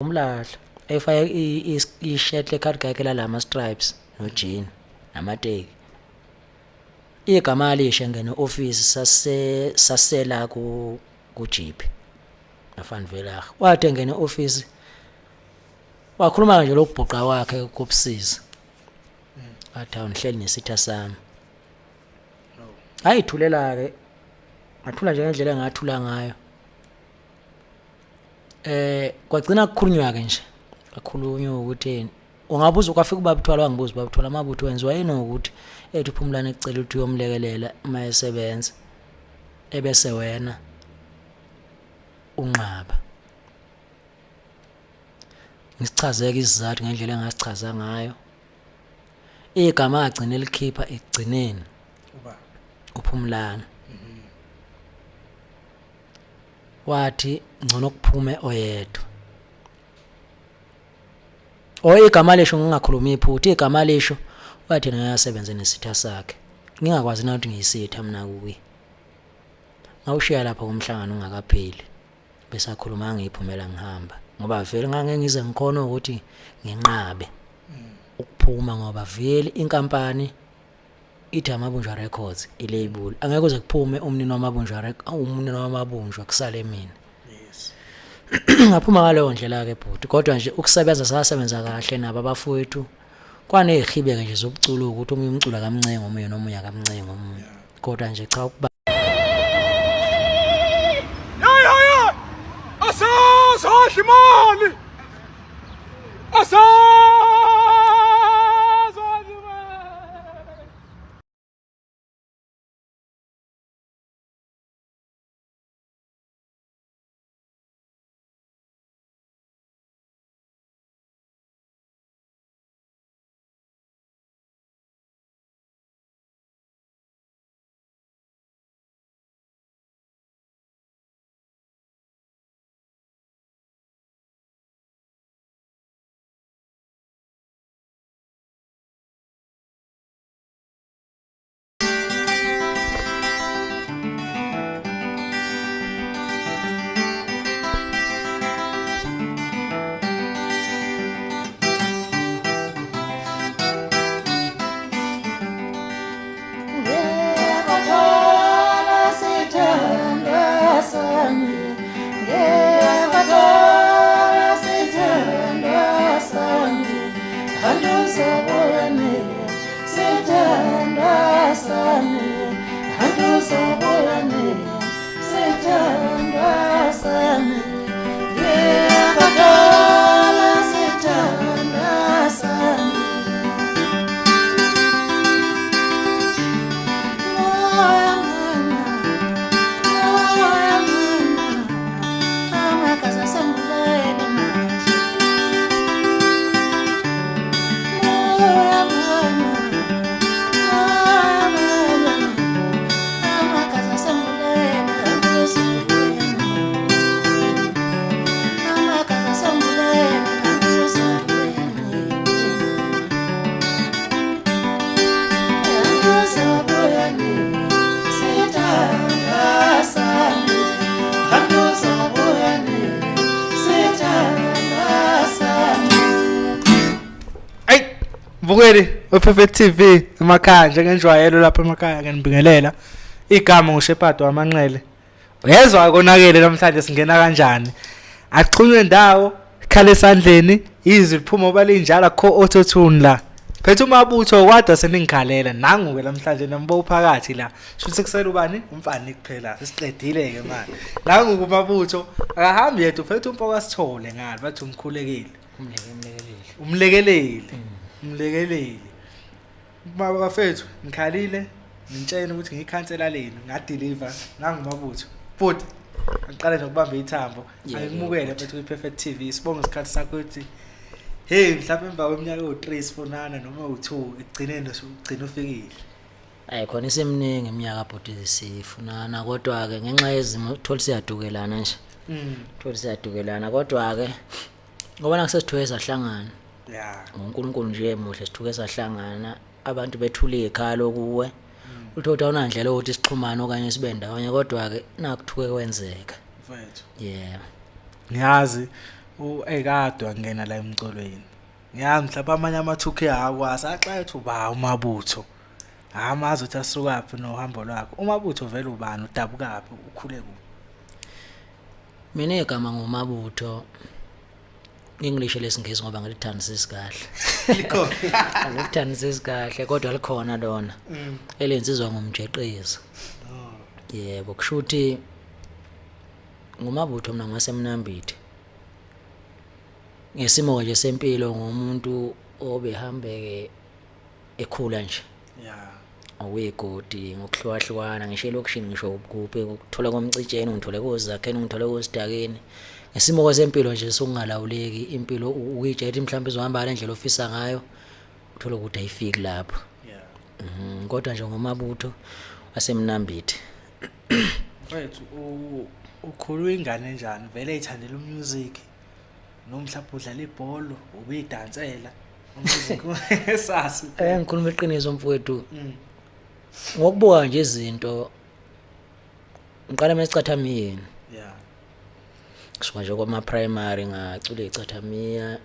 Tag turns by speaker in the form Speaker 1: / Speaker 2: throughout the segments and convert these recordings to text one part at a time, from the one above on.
Speaker 1: Umlahla efake i-shirt le-card yakhe lalama stripes no-jean namateki. Igama alisha ngene office sasela ku-Jeep naFan Village. Wathi ngene office wakhuluma nje lokubhuqa kwakhe kubusiza. Wathi awunihleli nesitha sami. Ayithulela ke. Ngathula nje ngendlela engathula ngayo. Kwagcina kukhulunywa ke nje. Kakhulunywa ukuthi ungabuza kwafika ubabuthola wangibuza ubabuthola amabutho wenziwa yini ukuthi ethi uPhumlane ecela ukuthi uyomlekelela uma esebenza ebese wena unqaba. Ngisichazeke isizathu ngendlela engasichaza ngayo. Igama agcina elikhipha ekugcineni uPhumlane. Wathi ngcono kuphume oyedwa. Igama lesho ngingakhuluma iphutha, igama lesho wathi ngayasebenza nesitha sakhe. Ngingakwazi na ukuthi ngiyisitha mina kuye. Ngawushiya lapha kumhlangano ungakapheli. Bese akhuluma ngiphumela ngihamba. Ngoba vele ngangeke ngize ngikhona ukuthi nginqabe ukuphuma ngoba vele inkampani ithi Amabunjwa Records ilabel. Angeke uze kuphume umnini wamabunjwa kusale mina.
Speaker 2: Yes.
Speaker 1: Ngaphuma ngaleyo ndlela ke bhuti kodwa nje ukusebenza sasebenza kahle nabo abafowethu kwanezihibeke nje zobuculo ukuthi omunye umculo kamncengo omunye nomunye akamncengo omunye kodwa nje cha ukuba
Speaker 2: Ya asazi imali Bukeli uPerfect TV emakhaya njengenjwayelo lapha emakhaya nginibingelela igama nguShepard waManxele. Uyezwa konakele namhlanje singena kanjani? Axhunywe ndawo ikhala esandleni izwi liphuma balinjalo akho auto tune la. Phethe umabutho kwada seningikhalela nangu ke namhlanje nambo phakathi la. Shuthi kusela ubani? Umfani kuphela. Siqedile ke manje. Nangu kumabutho akahambi yedwa phethe umpoko sithole ngalo bathi umkhulekile. Umlekeleli. Umlekeleli. Bafethu ngikhalile ngitshela ukuthi ngikhansela leni ngadeliver nangumabutho. Futhi ngiqale nje ukubamba ithambo angimukele mfethu kwiPerfect TV sibonga isikhathi sakho ukuthi hey mhlawumbe emva kweminyaka u3 sifonana noma u2 ekugcineni ugcina ufikile.
Speaker 1: Khona iseminingi iminyaka bhuti sifunana kodwa ke ngenxa yezimo thola siyadukelana nje. Thola siyadukelana kodwa ke ngoba nakusesithuke sahlangana.
Speaker 2: Yeah.
Speaker 1: uNkulunkulu nje emuhle sithuke sahlangana abantu bethule ikhalo kuwe uthola awunandlela ukuthi sixhumane okanye sibe ndawonye kodwa ke nakuthuke kwenzeka
Speaker 2: Mfethu.
Speaker 1: yeah
Speaker 2: Ngiyazi ekade wangena la emcolweni. Ya mhlawumbe amanye ama-2K akwazi axethe uba umabutho. Amazi ukuthi asukaphi nohambo lwakho. Umabutho vele ubani udabukaphi ukhule kuphi?
Speaker 1: Mina igama ngumabutho English lesingisi ngoba ngilithandisisi kahle.
Speaker 2: Likho.
Speaker 1: Angilithandisisi kahle kodwa likhona lona. Elenzizwa ngumjeqezi. Yebo kushuthi ngumabutho mina ngasemnambithe. Ngesimo nje sempilo ngomuntu obehambeke ekhula nje.
Speaker 2: Yeah.
Speaker 1: Awegodi ngokuhlukahlukana ngisho lokishini ngisho ukuphi ukuthola komcitsheni ngithole kozakheni ngithole kosidakeni. Ngesimo sempilo nje sokungalawuleki impilo uyijethe mhlawumbe izohamba ngendlela ofisa ngayo uthola ukuthi ayifiki lapho.
Speaker 2: Yeah.
Speaker 1: Kodwa nje ngomabutho asemnambithe.
Speaker 2: Mfethu ukhulwa ingane njani vele ayithandela umusic noma mhlawumbe udlala ibhola ubeyidansela umusic esasi
Speaker 1: Ngikhuluma iqiniso mfowethu. Ngokubuka nje izinto ngiqala mesicathamiyeni.
Speaker 2: Yeah.
Speaker 1: Kusuka nje kwama primary ngacula icathamiya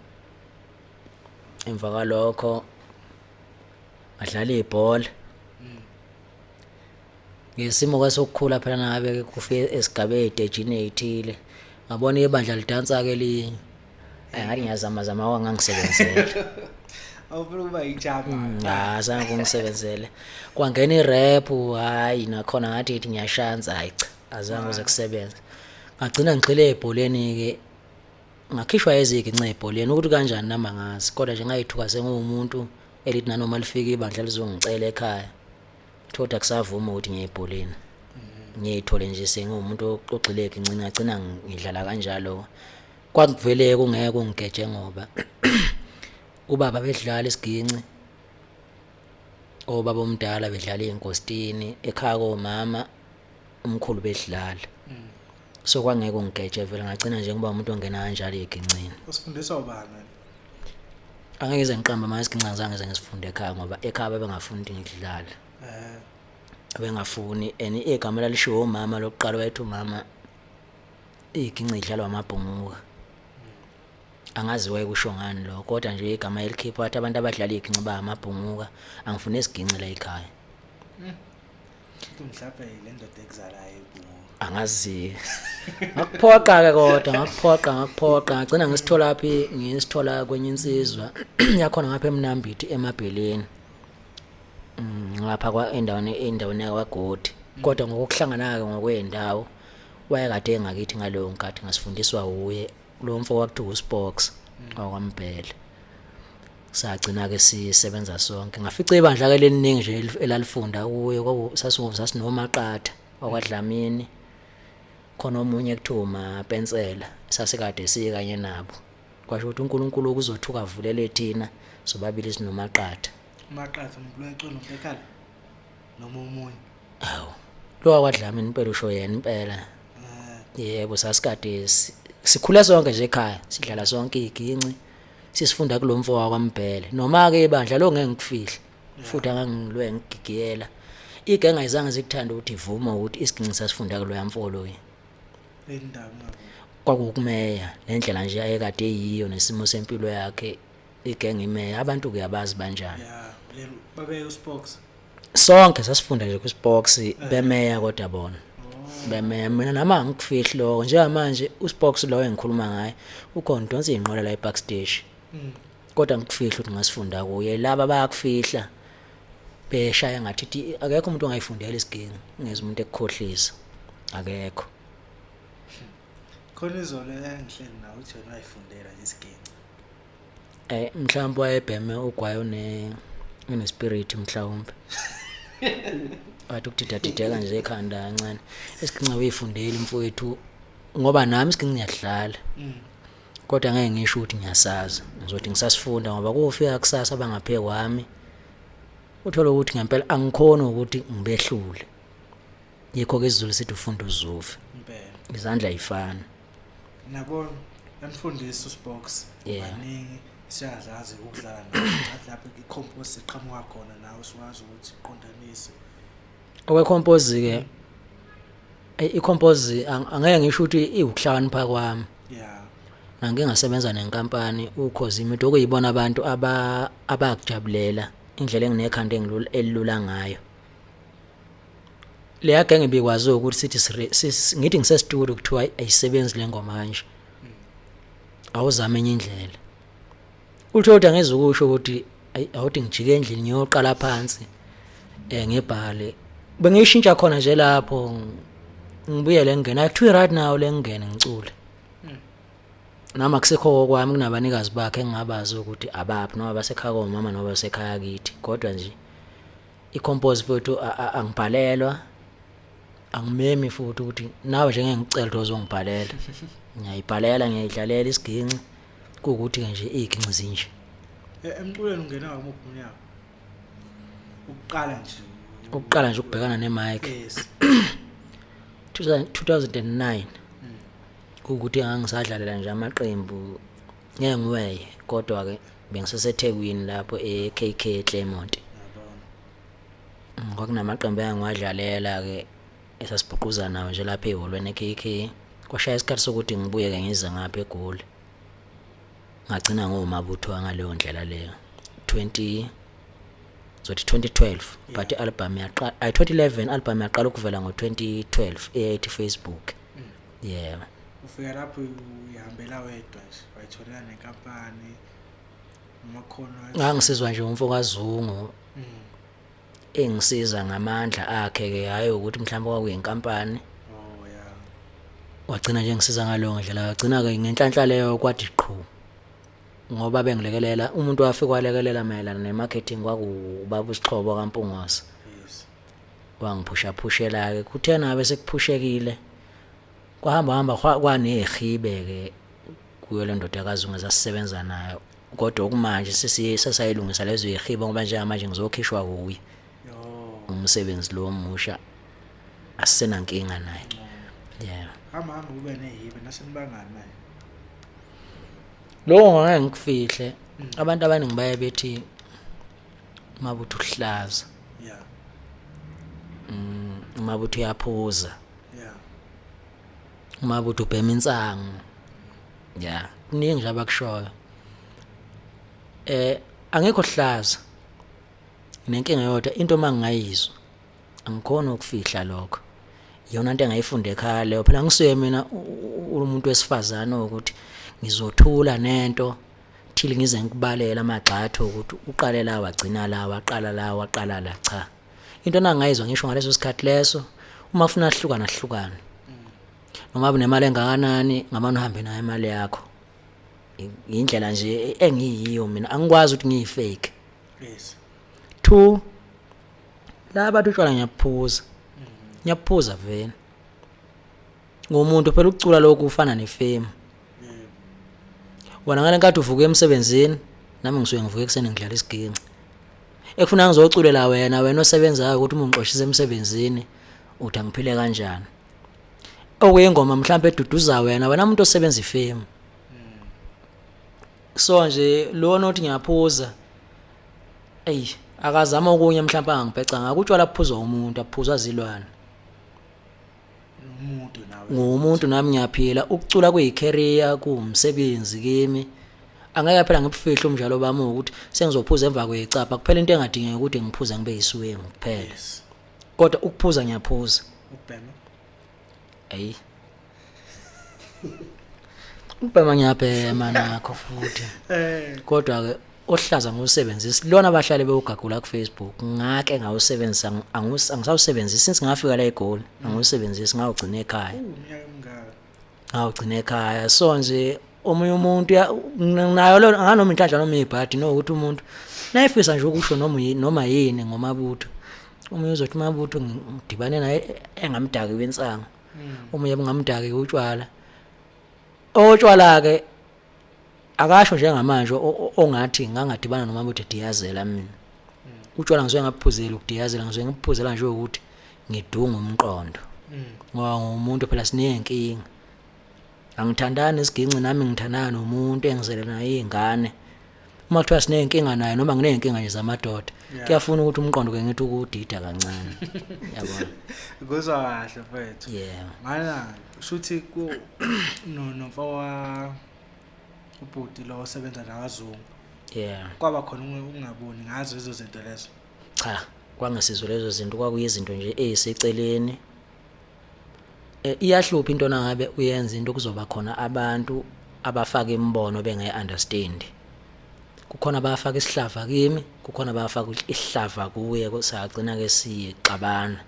Speaker 1: emva kwalokho ngadlala ibhola. Ngesimo kwasokukhula phela ngabe kufike esigabeni edejini ezithile ngabona ibandla lidansa ke linye ngathi ngiyazama zama wangangisebenzela
Speaker 2: awufuna ukuba ijama
Speaker 1: azange kungisebenzele kwangena irap hayi nakhona ngathi ithi ngiyashanza hayi cha azange uze kusebenza ngagcina ngigxile ebholeni ke ngakhishwa ezigince ebholeni ukuthi kanjani nama ngazi kodwa nje ngayithuka sengumuntu elithi nanoma lifika ibandla lizongicela ekhaya thoda kusavuma ukuthi ngiyebholeni ngiyithole nje sengumuntu ogxileke ngagcina ngidlala kanjalo kwakuvele kungeke kungigeje ngoba ubaba bedlala isiginci obaba omdala bedlala inkostini ekhaya komama umkhulu bedlala so kwangeke kungigeje vele ngagcina nje ngoba umuntu ongena kanjalo egincini
Speaker 2: usifundiswa ubani
Speaker 1: angeke ngize ngiqamba manje igicinci ngizange ngisifunde ekhaya ngoba ekhaya bebengafundi ngidlala abengafuni igama lalishiwo umama lokuqala wayethi umama iginci idlalwa amabhunguka angazi wayekusho ngani lo kodwa nje igama elikhipha wathi abantu abadlala iginci ba amabhunguka angifune isiginci la ekhaya
Speaker 2: mhlawumbe le ndoda ekuzalayo ibhunguka
Speaker 1: angazi ngakuphoqa ke kodwa ngakuphoqa ngagcina ngisithola phi ngisithola kwenye insizwa yakhona ngapha eMnambithe eMabheleni ngapha kwa endaweni yakwagodi kodwa ngokuhlangana ke ngokwendawo wayekade engakithi ngaleyo nkathi ngasifundiswa uye lo mfo wakuthiwa uSpox wakwambhele sagcina ke sisebenza sonke ngafica ibandla ke leniningi nje elalifunda kuye sasinomaqatha wakwaDlamini khona omunye kuthiwa uMapensela sasikade sikanye nabo kwasho ukuthi uNkulunkulu ukuzothuka avulele thina sobabili sinomaqatha
Speaker 2: umaqatha umuntu weculo ekhala noma umunye
Speaker 1: awu lo wakwaDlamini impela usho yena impela yebo sasikade sikhula sonke nje ekhaya sidlala sonke iginci sisifunda kulomfo wakwambhele noma ke ibandla lo ngeke ngikufihla futhi angangilwe ngigigiyela igenge ayizange zikuthanda ukuthi ivuma ukuthi isiginci sasifunda kulo yamfolo yini
Speaker 2: endaba ngabo
Speaker 1: kwakukumeya lendlela nje ayekade eyiyo nesimo sempilo yakhe igenge imeya abantu kuyabazi banjani
Speaker 2: yeah babe uSpox
Speaker 1: sonke sasifunda nje kuSpox bemeya kodwa bona bemeya mina nama ngikufihli lo njengamanje uSpox lo engikhuluma ngaye ukhona donse inqola la eBackstage kodwa ngikufihla ukuthi ngasifunda kuye laba bayakufihla beshaya ngathi akekho umuntu ongayifundela isiginci ngeze umuntu ekukhohlisa akekho
Speaker 2: khona izolo engihleli nawe uthi wena ayifundela nje isiginci
Speaker 1: mhlawumbe wayebheme ugwayo spirit mhlawumbe wathi ukudidadideka nje ekhanda kancane isiginci uyifundela mfowethu ngoba nami isiginci ngiyadlala kodwa ngeke ngisho ukuthi ngiyasazi ngizothi ngisasifunda ngoba kufika kusasa bangaphe kwami uthola ukuthi ngempela angikhona ukuthi ngibehlule yikho ke isiZulu sithi ufunda uzuve
Speaker 2: impela
Speaker 1: izandla ayifani
Speaker 2: nabona emfundisi uSpox baningi siyazazi ukudlala lapho icompose iqhamuka khona nawe usiwazi ukuthi iqondanise
Speaker 1: okwecompose ke icompose angeke ngisho ukuthi iwuhlakanipha kwami
Speaker 2: yeah
Speaker 1: nange ngasebenza nenkampani ukhozi imito okuyibona abantu abakujabulela indlela enginekhanda elilula ngayo leya genge bikwazi ukuthi sithi ngithi ngisesitudio kuthiwa ayisebenzi lengoma kanje awuzame enye indlela uthola ngezukusho ukuthi awuthi ngijike endlini ngiyoqala phansi ngebhale bengishintsha khona nje lapho ngibuyele ngena kuthiwa right now lengene ngicule nami akusekho kwami kunabanikazi bakhe engingabazi ukuthi abaphi noma basekhaya komama noma basekhaya kithi kodwa nje icompose futhi angibhalelwa angimemi futhi ukuthi nawe nje ngeke ngicela ukuthi uzongibhalela ngiyayibhalela ngiyidlalela isiginci kuukuthi ke nje iginci zinje
Speaker 2: emculweni ungena ngomuphi unyaka
Speaker 1: ukuqala nje ukubhekana nemic
Speaker 2: yes
Speaker 1: 2009 ukuthi angisadlalela nje amaqembu ngeke ngiweye kodwa ke bengiseseThekwini lapho eKK Claremont kwakunamaqembu engiwadlalela ke esasibhuquza nawo nje lapha eholweni eKK kwashaya isikhathi sokuthi ngibuye ke ngize ngapha eGoli ngagcina ngomabutho ngaleyo ndlela leyo 2012 but i-album yaqala 2011 album yaqala ukuvela ngo2012 ethi Facebook yeah
Speaker 2: ufika lapho uyihambela wedwa nje wayitholela nenkampani amakhono
Speaker 1: ngangisizwa nje umfokazungu engisiza ngamandla akhe ke hayi ukuthi mhlawumbe kwakuyinkampani
Speaker 2: oh yeah
Speaker 1: wagcina nje ngisiza ngalowo ndlela wagcina ke ngenhlanhla leyo kwathi qhu ngoba bengilekelela umuntu wafika walekelela mayelana nemarketing kwakubaba uSixhobo kaMpungose
Speaker 2: yes
Speaker 1: wangiphusha ke kuthena ngabe sekuphushekile kwahamba kwanehibe ke kuyo le ndodakazi ungezasisebenza nayo kodwa okumanje sesayilungisa lezo ihibe ngoba nje manje ngizokhishwa kuye umsebenzi lo omusha asisenankinga naye yeah
Speaker 2: hamba ube nehibe nasenibangani naye
Speaker 1: lo ngeke ngikufihle abantu abaningi baye bethi mabutho uhlaza
Speaker 2: yeah
Speaker 1: mabutho yaphuza
Speaker 2: yeah
Speaker 1: mabutho ubhema insangu yeah kuningi nje abakushoyo angekho hlaza nenkinga yodwa into mangingayizwa angikhona ukufihla lokho iyona into engayifunde ekhaya leyo phela ngisuye mina umuntu wesifazana ukuthi ngizothula nento thile ngize ngikubalela amagxatho ukuthi uqale la wagcina la waqala la waqala la cha into nangayizwa ngisho ngaleso sikhathi leso uma ufuna hlukana noma unemali engakanani ngamani uhambe nayo imali yakho indlela nje engiyiyo mina angikwazi ukuthi ngiyifake
Speaker 2: yes
Speaker 1: 2 laba utshwala ngiyaphuza vele ngomuntu phela ukucula lokhu ufana nefame wona ngale nkathi uvuka emsebenzini nami ngisuke ngivuka ekseni ngidlala isiginci ekufuna ngizoculela wena osebenzayo ukuthi uma ungixoshisa emsebenzini uthi angiphile kanjani okuyingoma mhlawumbe eduduza wena umuntu osebenza ifame so nje lo nothi ngiyaphuza akazama okunye mhlawumbe angangibheca ngakutshwala kuphuzwa umuntu aphuzwa zilwane ngumuntu nami ngiyaphila ukucula kuyicareer kuumsebenzi kimi angeke phela ngibufihla umjalo bami ukuthi sengizophuza emva kwecapha kuphela into engadingeka ukuthi ngiphuza ngibe yiswengu kuphela kodwa ukuphuza ngiyaphuza
Speaker 2: ubhema
Speaker 1: ubhema ngiyabhema nakho futhi kodwa ke ohlaza ngusebenzisa lona abahlale bewugagula ku Facebook ngake ngawusebenzisa angisawusebenzisi since ngafika la eGoli angusebenzisi ngawugcina ekhaya so nje omunye umuntu nayo lo nganoma inhlanhla noma ibhadi no ukuthi umuntu nayifisa nje ukusho noma yini ngomabutho omunye uzothi mabutho ngidibane naye engamdaki wensango omunye bengamdaki utshwala otshwala ke akasho njengamanje ongathi ngangadibana nomabutho ediyazela mina utshwala ngizwe ngaphuzela ukudiyazela ngizwe ngiphuzela nje ukuthi ngidunga umqondo ngoba umuntu phela sinenkinga angithandani isiginci nami ngithandana nomuntu engizele naye izingane uma kuthiwa sinenkinga naye noma nginenkinga nje zamadoda kuyafuna ukuthi umqondo ke ngithi ukudida kancane yabona
Speaker 2: kuzwa kahle mfethu
Speaker 1: yeah
Speaker 2: mana shuthi ku nomfawa ubhuti lo osebenza nakazungu
Speaker 1: yeah.
Speaker 2: kwaba khona ungaboni ngazo lezo zinto lezo.
Speaker 1: Cha, kwangesizwe lezo zinto kwakuyizinto nje eziseceleni. Iyahlupha into nangabe uyenza into kuzoba khona abantu abafaka imbono bengayi-understand. Kukhona abafaka isihlava kimi, kukhona abafaka isihlava kuye, kusagcina-ke sixabana.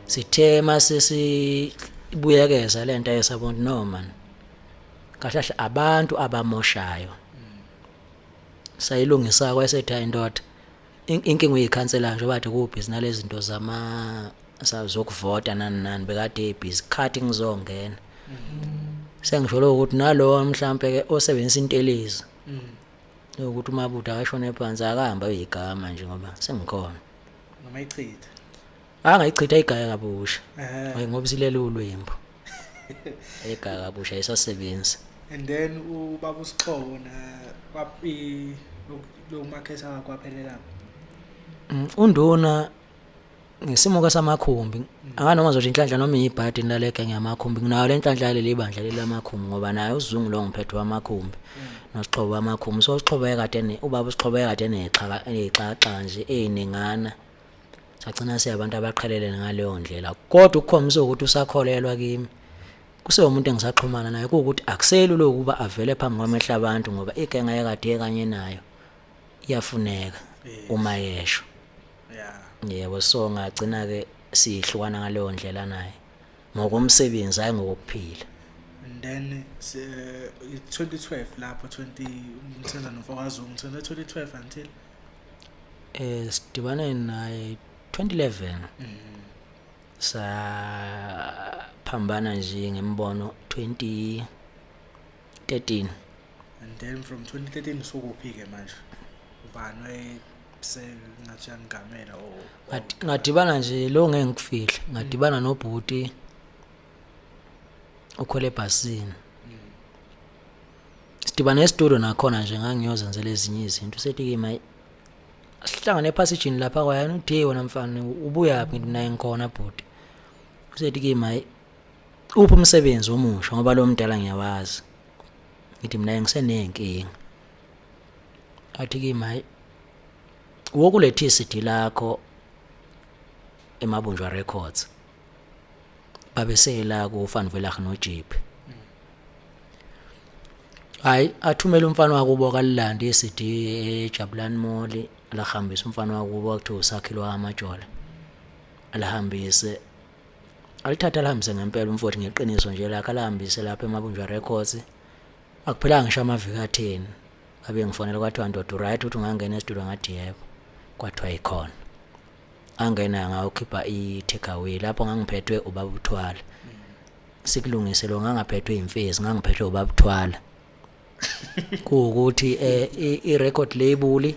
Speaker 1: Sithe masesibuyekeza lento ayesabona no man. Kahle abantu abamoshayo. Sayilungisa kwasethi indoda. Inkinga uyikhansela nje bathi kubhizi nalezi zinto zokuvota nani bekade ebhizi khathi ngizongena. Sengisholo ukuthi nalo mhlambe ke osebenzisa intelezi. Ukuthi uMabuda akashone phansi akahamba uyigama nje ngoba sengikhona.
Speaker 2: Noma ichitha.
Speaker 1: Angayichitha igaya kabusha. Ngoba silele ulwembu. Igaya kabusha isasebenza.
Speaker 2: And then ubaba uSixhobo na kwapi lo market akwaphelela.
Speaker 1: Unduna ngesimo samakhumbi anganoma zothi inhlanhla noma ibhadi nilaleke ngiyamakhumbi nginayo le nhlanhla leli bandla lelamakhumbi ngoba naye uZungu lo ngiphethe wamakhumbi noSixhobo wamakhumbi so uSixhobo ekade ubaba uSixhobo ekade nexaxa nje einingana sagcina siyabantu abaqhelele ngaleyo ndlela kodwa ukukhombisa ukuthi usakholelwa kimi kuseyomuntu engisaxhumana naye ukuthi akuseli lokuba avele phambi kwamehla abantu ngoba igenga yakade kanye nayo iyafuneka uma yesho. Yebo so ngagcina ke sihlukana ngaleyo ndlela naye ngokumsebenzi hayi ngokuphila.
Speaker 2: And then 2012 lapho 2010 noFakazungu 2012 until
Speaker 1: sidibane naye 2011 sa phambana nje ngembono 2013.
Speaker 2: And then from 2013 sokuphi ke manje ubani ngathi angamela
Speaker 1: ngadibana nje lo ngeke ngikufihla ngadibana nobhuti ukhole ebhasini sidibana estudio nakhona nje ngangiyozenzela ezinye izinto sethi kimi sihlangane ephasejini lapha kwayena uthi wena mfana ubuya phi naye ngikhona bhuti usethi kimi uphi umsebenzi omusha ngoba lo mdala ngiyawazi ngithi mina ngisenenkinga athi kimi wokulethi CD lakho eMabunjwa Records babesela ku Van Velach no Jeep athumela umfana wakubo kaLandi iCD eJabulani Mall alahambisa umfana wakubo wakuthiwa usakhilwa amajola alahambise alithatha alihambise ngempela umfowethu ngeqiniso nje lakhe alahambise lapha eMabunjwa Records akuphelanga ngisho amaviki a10 abe ngifonela kwathiwa ndoda right uthi ungangena estudio ngathi yebo kwathiwa ikhona angena ngawukhipha i-take away lapho ngangiphethwe ubaba uThwala sikulungise lo ngangaphethwe imfezi ngangiphethwe ubaba uThwala ukuthi i-record label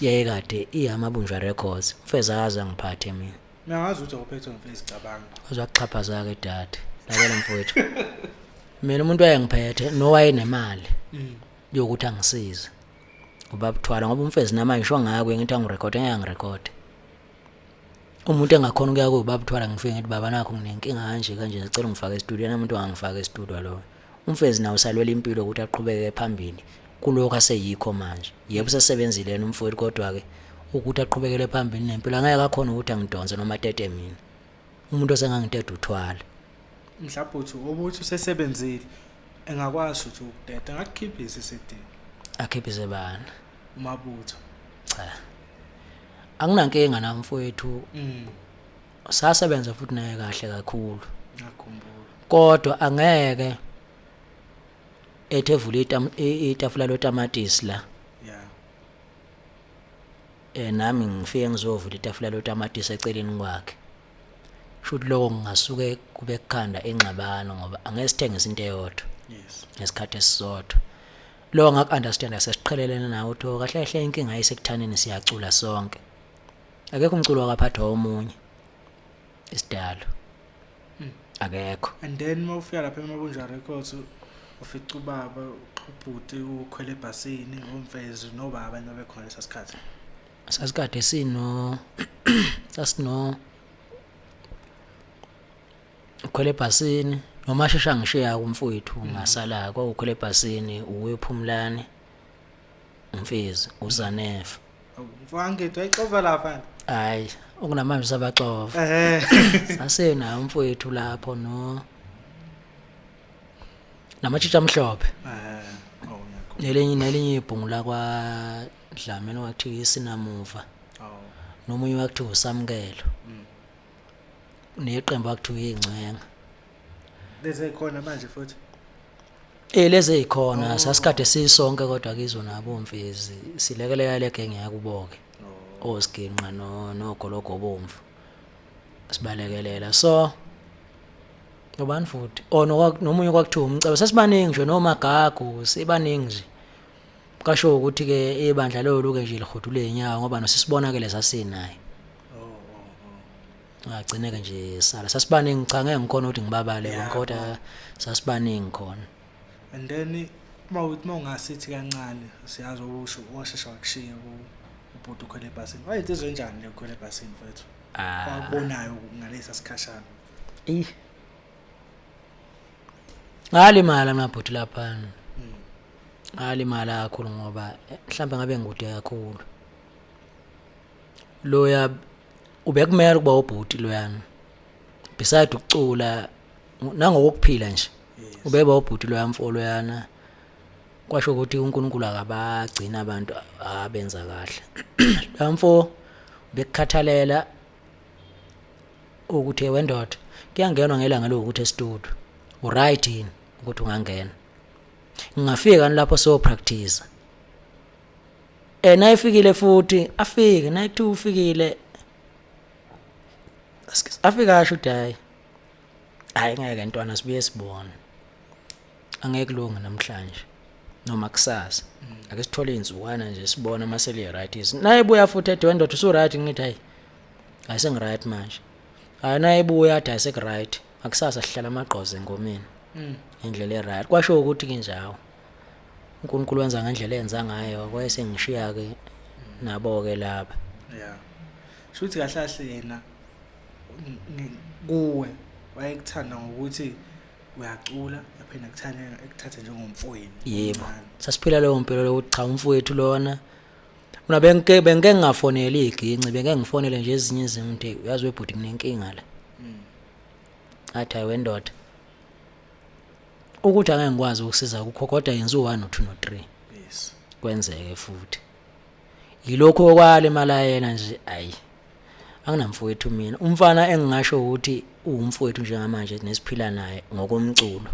Speaker 1: yayekade iyaMabunjwa Records mfeza akaza ngiphathe mina
Speaker 2: ngazi ukuthi awuphethwe ngimfezi cabanga
Speaker 1: azokuxhaphaza ke dad lalela mfowethu mina umuntu wayengiphethe nowayenemali yokuthi angisize ubaba uThwala ngoba umfezi namanje sho ngakwe ngithi angirecord engirecord umuntu engakhona ukuya kubaba uThwala ngifike ngithi baba nakho nginenkinga kanje ngicela ungifake e-studio namuntu angifake e-studio lo umfezi nawo salwela impilo ukuthi aqhubeke phambili kuloko aseyikho manje yebo sesebenzile yena umfowethu kodwa ke ukuthi aqhubekele phambili nempilo angeke akhona ukuthi angidonse noma tete mina umuntu osengangitete uThwala
Speaker 2: mhlawumbe ubuthi usesebenzile engakwazi ukuthi ukudeda ngakukhiphisa iCD
Speaker 1: akhiphise bani
Speaker 2: uMabutho
Speaker 1: cha anginankinga na mfowethu sasebenza futhi naye kahle kakhulu
Speaker 2: ngakhumbula
Speaker 1: kodwa angeke ethevula itafula lotamatisi la nami ngifike ngizovula itafula lotamatisi eceleni kwakhe futhi lokho ngingasuke kube kukhanda engxabano ngoba angeke sithengise into eyodwa ngesikhathi esisodwa lo ngaku-understand sesiqhelelene nawo ukuthi kahle kahle inkinga ayisekuthaneni siyacula sonke akekho umculo wakaphathwa omunye isidalo akekho.
Speaker 2: And then mawufika lapha eMabunjwa Records ufica ubaba ubhuti ukhwele ebhasini umfezi nobaba nabekhona lesasikhathi
Speaker 1: sasikade sasino ukhwele ebhasini noma shesha ngishiya kumfowethu ngasala kwaukhole ebhasini uwephumlani umfezi uzanefa
Speaker 2: mfowethu ayixova lapha
Speaker 1: hayi okunamanje sabaxova sasena umfowethu lapho no namatshitshi amhlophe nelinye ibhungu lakwa Dlamini wakuthiwa isinamuva nomunye wakuthiwa usamkelo neqembu wakuthiwa ingcenga
Speaker 2: lezi ekhona manje futhi
Speaker 1: lezi ezikhona sasikade sisonke kodwa kizona abomfezi silekelela le genge yakuboke osiginqa nogologo bomvu sibalekelela so nobani futhi nomunye kwakuthiwa umcebo sesibaningi nje nomagagu sibaningi nje kasho ukuthi ke ibandla loluke nje lihodule inyawo ngoba nosisibonakele sasinaye agcineke nje sala sasibaningi cha ngeke ngikhona ukuthi ngibabale kodwa sasibaningi khona
Speaker 2: and then uma ungasithi kancane siyazi usho washesha wakushiya ubhuti ukhwele ebhasini wayenzwe njani lekhwele ebhasini mfethu wakubonayo ngalesa sikhashana
Speaker 1: ngalimala mabhuti lapha ngalimala kakhulu ngoba mhlawumbe ngabe ngikude kakhulu loya ubekumele kuba ubhuti loyana beside ukucula nangokuphila nje ubeba ubhuti loya mfolo yana kwasho ukuthi uNkulunkulu akabagcina abantu abenza kahle lamfo bekukhathalela ukuthi wendoda kuyangenwa ngelanga lokuthi estudio uright yini ukuthi ungangena ngingafika lapho so practice nayifikile futhi afike nayithi ufikile afika asho udayi hayi ngeke ntwana sibuye sibone angeke kulunga namhlanje noma kusasa ake sithole inzukwana nje sibone amaseli right is naye buya futhi ethi wendoda usu right ngithi hayi ayise ngiright manje hayi naye buya athi ayise right akusasa sihlala amagqoze engomeni indlela eright kwasho ukuthi kinjawo uNkulunkulu wenza ngendlela enza ngayo kwayese ngishiya ke nabo ke lapha
Speaker 2: shuthi kahle yena kuwe wayekuthanda ngokuthi uyacula yaphela ekuthatha njengomfowenu
Speaker 1: yebo sasiphila leyo mpilo lokuthi cha umfowethu lona mina bengeke ngingafonela iginci bengeke ngifonele nje ezinye izinto uyazi webhuti kunenkinga la athi hayi wendoda ukuthi angeke ngikwazi ukusiza kukho kodwa yenza u1 no 2 no 3
Speaker 2: yes
Speaker 1: kwenzeke futhi yilokho okwale imali yena nje ayi anginamfowethu mina umfana engingasho ukuthi umfowethu njengamanje nesiphila naye ngokomculo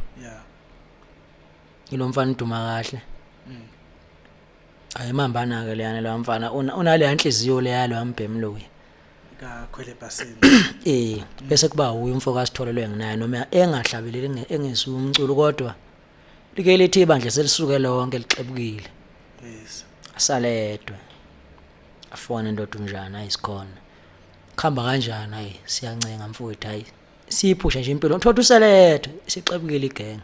Speaker 1: ilo mfana uduma kahle ayimambana ke leyana lo mfana unale inhliziyo leyalo ambhemloyi
Speaker 2: kakhwele ebhasini
Speaker 1: bese kuba uyi umfoko asitholelwe nginaye noma engahlabeleli engisuka umculo kodwa like lithi ibandla selisuke lonke lixebukile
Speaker 2: yes
Speaker 1: asaledwe afona indoda unjani ayisikhona khamba kanjani hayi siyancenga mfowethu hayi siphusha nje impilo uthothi uselethe sixebukile igenge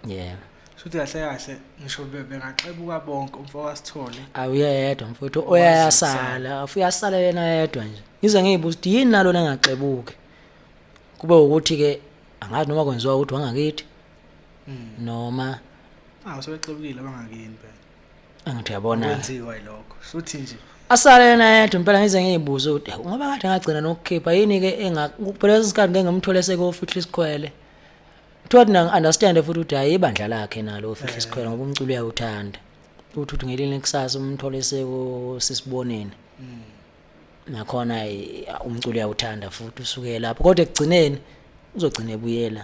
Speaker 1: yebo
Speaker 2: futhi kahle ngisho bengaxebuka bonke umfoko asithole
Speaker 1: awuyedwa mfowethu oyasala afuyasala yena yedwa nje ngize ngiyibuza ukuthi yini nalo lengaxebuki kube ukuthi ke angazi noma kwenziwa ukuthi wangakithi noma
Speaker 2: usebexebukile abangakini phela
Speaker 1: angithi yabona
Speaker 2: kwenziwa lokho futhi nje
Speaker 1: asale yena yedwa impela ngize ngiyibuza ukuthi ngoba kade ngagcina nokukhipha yini ke kuphela isikhathi ngeke ngimthole sekofihla isikhwele thothi na understand futhi ukuthi hayi ibandla lakhe nalo ofihla isikhwele ngoba umculo uyawuthanda ukuthi ngelinye kusasa umthole seko sisibonene nakhona umculo uyawuthanda futhi usuke lapho kodwa ekugcineni uzogcina ebuyela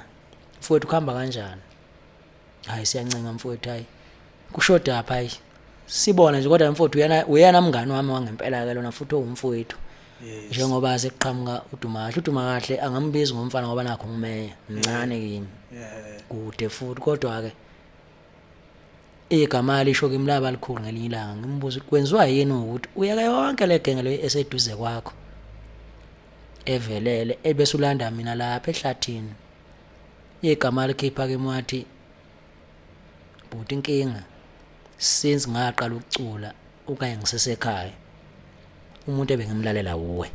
Speaker 1: mfowethu kuhamba kanjani hayi siyancenga mfowethu hayi kushoda apha hayi sibona nje kodwa mfowethu uyena mngani wami wangempela ke lona futhi owumfowethu njengoba sekuqhamuka uduma kahle angambizi ngomfana ngoba nakho ngimeya mncane kimi kude futhi kodwa ke igama lisho kimi laba likhulu ngelinye ilanga ngimbuza ukuthi kwenziwa yini ukuthi uyeke yonke le genge le eseduze kwakho evelele ebese ulanda mina lapha ehlathini igama likhipha ke mwathi buti inkinga since ngaqala ukucula ukanye ngisesekhaya umuntu ebengimlalela uwe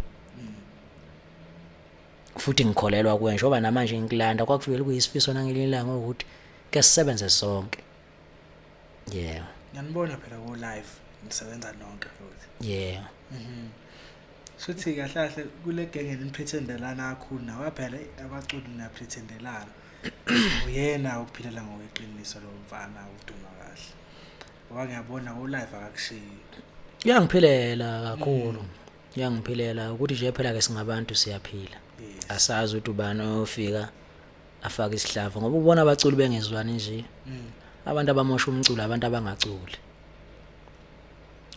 Speaker 1: futhi ngikholelwa kuwe njengoba namanje ngikulanda kwakuvele kuyisifiso nangililanga ukuthi ke sisebenze sonke. Yeah.
Speaker 2: Ngiyanibona phela ku live nisebenza nonke futhi.
Speaker 1: Yeah.
Speaker 2: Futhi kahle kahle kule genge niprethendelana kakhulu nawe phela abaculi naprethendelana. Uyena uphilela ngokweqiniso lo mfana uduma kahle. Ngoba ngiyabona ku live akakushiyi.
Speaker 1: Yangiphilela kakhulu. Yangiphilela ukuthi nje phela ke singabantu siyaphila. Asazi ukuthi ubani ofika afaka isihlava ngoba ubona abaculi bengezwani nje. Abantu abamosha umculo abantu abangaculi.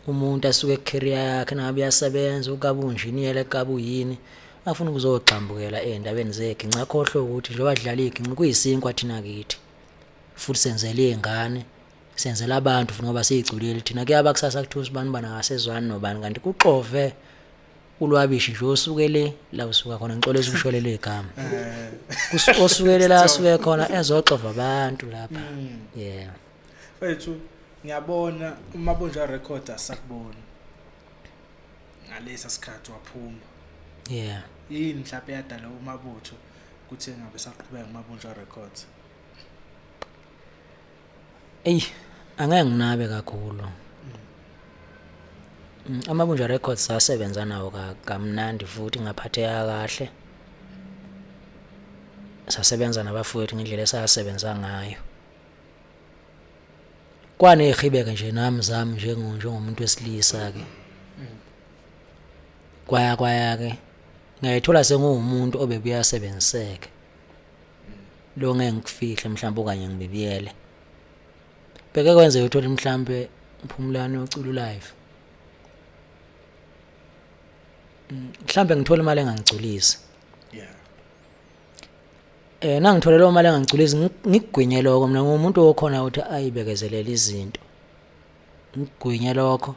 Speaker 1: Umuntu asuke ecareer yakhe nabe uyasebenza ukabunjiniyela ekabuyini afuna ukuzogxambukela endabeni zekhe ngakhohlwe ukuthi nje wadlala iginqi kuyisinkwa thina kithi. Futhi senzele izingane senzela abantu futhi ngoba siyiculile thina kuyaba kusasa kuthiwa sibani bana ngasezwani nobani kanti kuxove ulwabishi nje osukele la usuka khona ngixolisa ukusholela igama. Osukele la asuke khona ezoxova abantu lapha. Yeah.
Speaker 2: Wethu ngiyabona uMabunja record asakubona. Ngalesa sikhathi waphuma.
Speaker 1: Yeah.
Speaker 2: Yini mhlawumbe yadala uMabutho kuthi engabe saqhubeka uMabunja records.
Speaker 1: Angeke nginabe kakhulu. Amabunja records asebenza nawo kamnandi futhi ngaphatheka kahle. Sasebenza nabafowethu ngendlela esasebenza ngayo. Kwane ihibeke nje nami zami njengomuntu wesilisa ke. Kwaya ke ngayithola sengumuntu obebuya sebenziseke. Lo ngeke ngikufihle mhlawumbe okanye ngibibiyele. Beke kwenze uthola mhlawumbe uphumulani ucula live. Mhlawumbe ngithola imali engangigculisi.
Speaker 2: Yeah.
Speaker 1: Nangithola lo mali engangigculisi ngigwinye lokho mina ngumuntu okhona ukuthi ayibekezelele izinto. Ngigwinye lokho.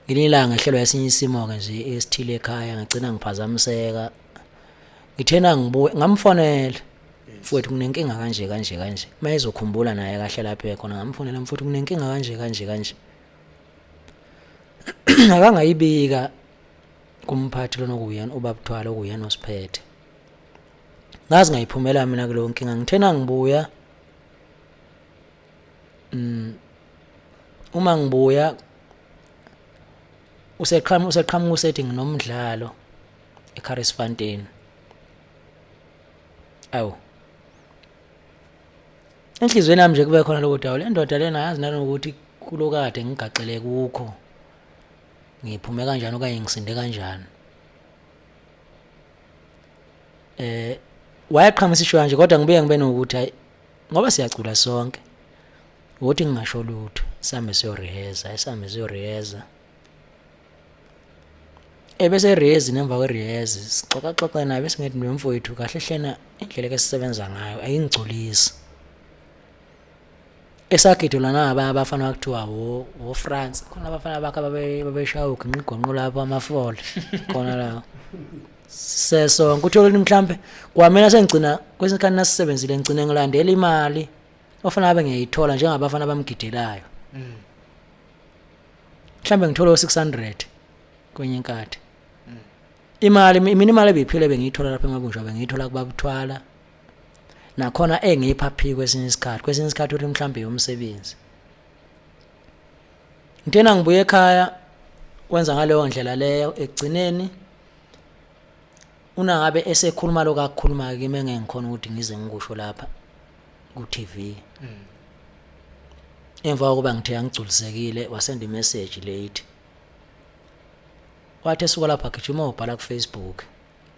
Speaker 1: Ngelilanga ngehlelo esinye isimo ke nje esithile ekhaya ngicina ngiphazamiseka. Ngithena ngibuye ngamfonela. Mfowethu kunenkinga kanje. Mayezokhumbula naye kahle lapha ekhona ngamfonela mfowethu kunenkinga kanje. Akangayibika kumphathi lona kuyena ubabuthwala okuyena osiphethe. Ngazi ngayiphumela mina kulo nkinga ngithena ngibuya. Uma ngibuya useqhamuka usethi nginomdlalo eCharlesfontein. Awu. Enhlizweni yami nje kube khona lokuthi awu le ndoda lena yazi nalokuthi kulokade ngigacele kukho. Ngiphume kanjani okanye ngisinde kanjani. Wayaqhamisa isho kanje kodwa ngibuye ngibe nokuthi hayi ngoba siyacula sonke. Ukuthi ngingasho lutho sambe siyoreheza. Bese rehezi nemva kwerehezi sixoxa naye bese ngithi nomfowethu kahle hlena indlela ke sisebenza ngayo ayingigculisi. Esagidula naba abafana kuthiwa wo France khona abafana bakhe babeshaya uginqigonqo lapha amafole khona la. Seso ngikuthola mhlambe kwamina sengicina kwesikhathi nasisebenzile ngicine ngilandela imali ofana abe ngiyayithola njengabafana bamgidelayo. Mhlambe ngithola 600 kwenye inkathi. Mina imali ebiphile bengiyithola lapha eMabunja bengiyithola kubabuthwala. Nakhona engipha phi kwesinye isikhathi uthi mhlambe yomsebenzi. Ngithena ngibuye ekhaya wenza ngaleyo ndlela leyo egcineni unangabe esekhuluma lokakhuluma kimi ngeke ngikhona ukuthi ngize ngikusho lapha ku TV. Emva kokuba ngithe angigculisekile wasenda imessage late. Wathi esuka lapha gijima ubhala ku Facebook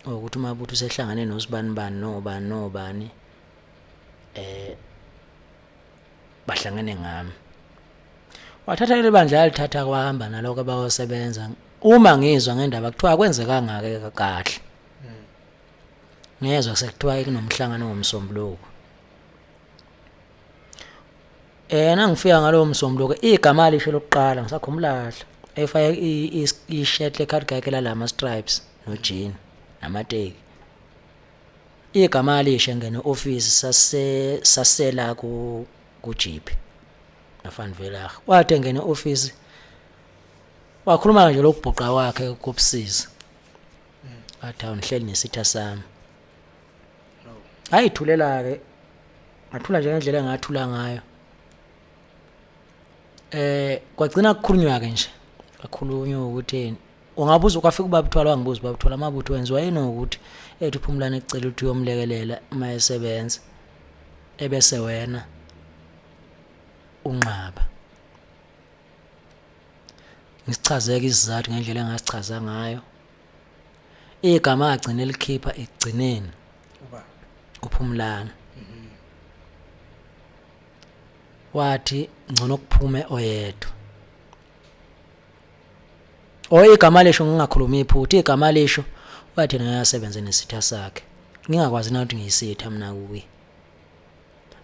Speaker 1: ukuthi uMabutho usehlangane nosibani nobani bahlangene ngami. Wathatha le bandla lithatha kwahamba naloko abayosebenza. Uma ngizwa ngendaba kuthiwa kwenzeka ngake kahle. Ngezwe sekuthiwa kunomhlangano ngomsombuluko. Nangifika ngalowo msombuluko igama lisho lokuqala ngisakhumbula efaya i-shirt le-card gake lama stripes no jean namateki. Igama lisho ngene office sasela ku Jeep naFan Village. Wathi ngene office wakhuluma nje lokubhuqa wakhe kubusiza. athi awunihleli nesitha sami ayithulela ke ngathula nje ngendlela engathula ngayo kwagcina kukhulunywa ke nje kakhulunywa ukuthi ungabuza ukafika ubabuthola wangibuza ubabuthola amabutho wenziwa yini ukuthi ethi uPhumlane ecela ukuthi uyomlekelela uma esebenza ebese wena unqaba ngisichazeke isizathu ngendlela engasichaza ngayo igama agcina elikhipha ekugcineni uPhumlane wathi ngcono kuphume oyedwa igama lesho ngingakhulumi iphutha igama lesho wathi naye asebenze nesitha sakhe ngingakwazi na ukuthi ngiyisitha mina kuyi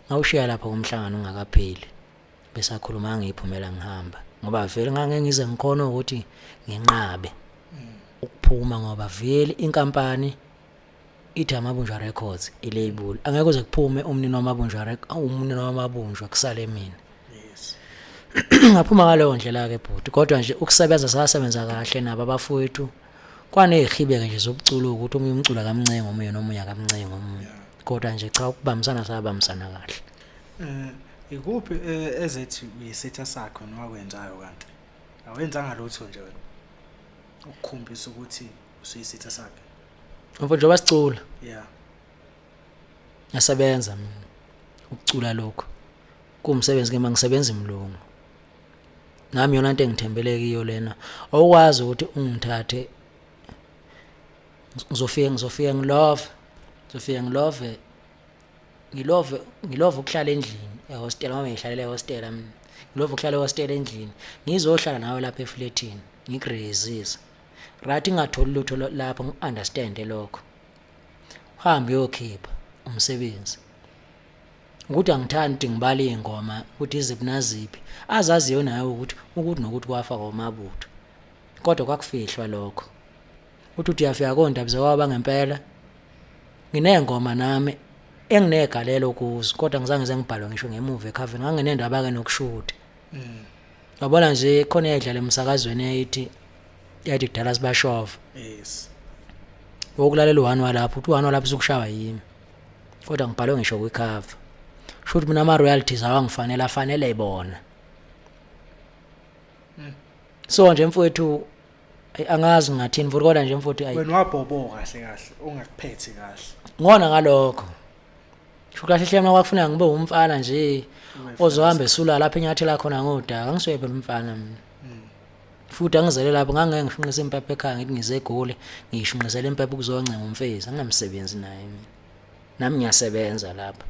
Speaker 1: ngawushiya lapha kumhlangano ungakapheli bese akhuluma ngiphumela ngihamba ngoba vele ngake ngize ngikhona ukuthi nginqabe ukuphuma ngoba vele inkampani ithi Amabunjwa Records ilabel angeke uze kuphume umnini wamabunjwa kusale mina
Speaker 2: yes
Speaker 1: ngaphuma ngaleyo ndlela ke bhuti kodwa nje ukusebenza sasebenza kahle nabo abafowethu kwanezihibe nje zobuculo ukuthi omunye umculo kamncengo omunye nomunye akamncengo omunye kodwa nje cha ukubambisana sabambisana kahle
Speaker 2: ikuphi ezethi uyisitha sakho nowakwenzayo kanti awenzanga lutho nje wena ukukhombisa ukuthi usuyisitha sakhe
Speaker 1: mfowethu basicula
Speaker 2: yeah
Speaker 1: ngasebenza mina ukucula lokho kumsebenzi ke mangisebenza imlungu nami yona into engithembele kiyo lena awukwazi ukuthi ungithathe ngizofika ngilove ukuhlala endlini ehostel ngoba ngihlalela ehostel mina ngilove ukuhlala ehostel endlini ngizohlala nawe lapha eflatini ngigrazisa right ingatholi lutho lapho ngiunderstand lokho hambe yokhipha umsebenzi ukuthi angithandi ngibale ingoma ukuthi iziphi naziphi azaziyo naye ukuthi nokuthi kwafa kwamabutho kodwa kwakufihlwa lokho uthi uyafika kondaba zokwaba ngempela nginengoma nami enginegalelo kuzo kodwa ngizange ngibhalwe ngisho ngemuva ecover ngangenendaba ke nokushutha yabona nje khona yedlala emsakazweni yathi kudala sibashova
Speaker 2: yes
Speaker 1: wokulalela u1 walapho uthi u1 walapho usukushawa yimi kodwa ngibhalwe ngisho kwicover shothi mina ama royalties awangifanele afanele ibona so nje mfowethu angazi ngathini futhi kodwa nje mfowethu
Speaker 2: wena wabhobo kahle ungakuphethe kahle
Speaker 1: ngona ngalokho sho kahle hle mina kwakufuna ngibe umfana nje ozohamba esula lapha enyathela khona ngodaka angisuye phela umfana mina futhi angizele lapho ngangeke ngishunqise impepho ekhaya ngithi ngize egoli ngishunqisela impepho kuzoncenga umfezi anginamsebenzi naye mina nami ngiyasebenza lapha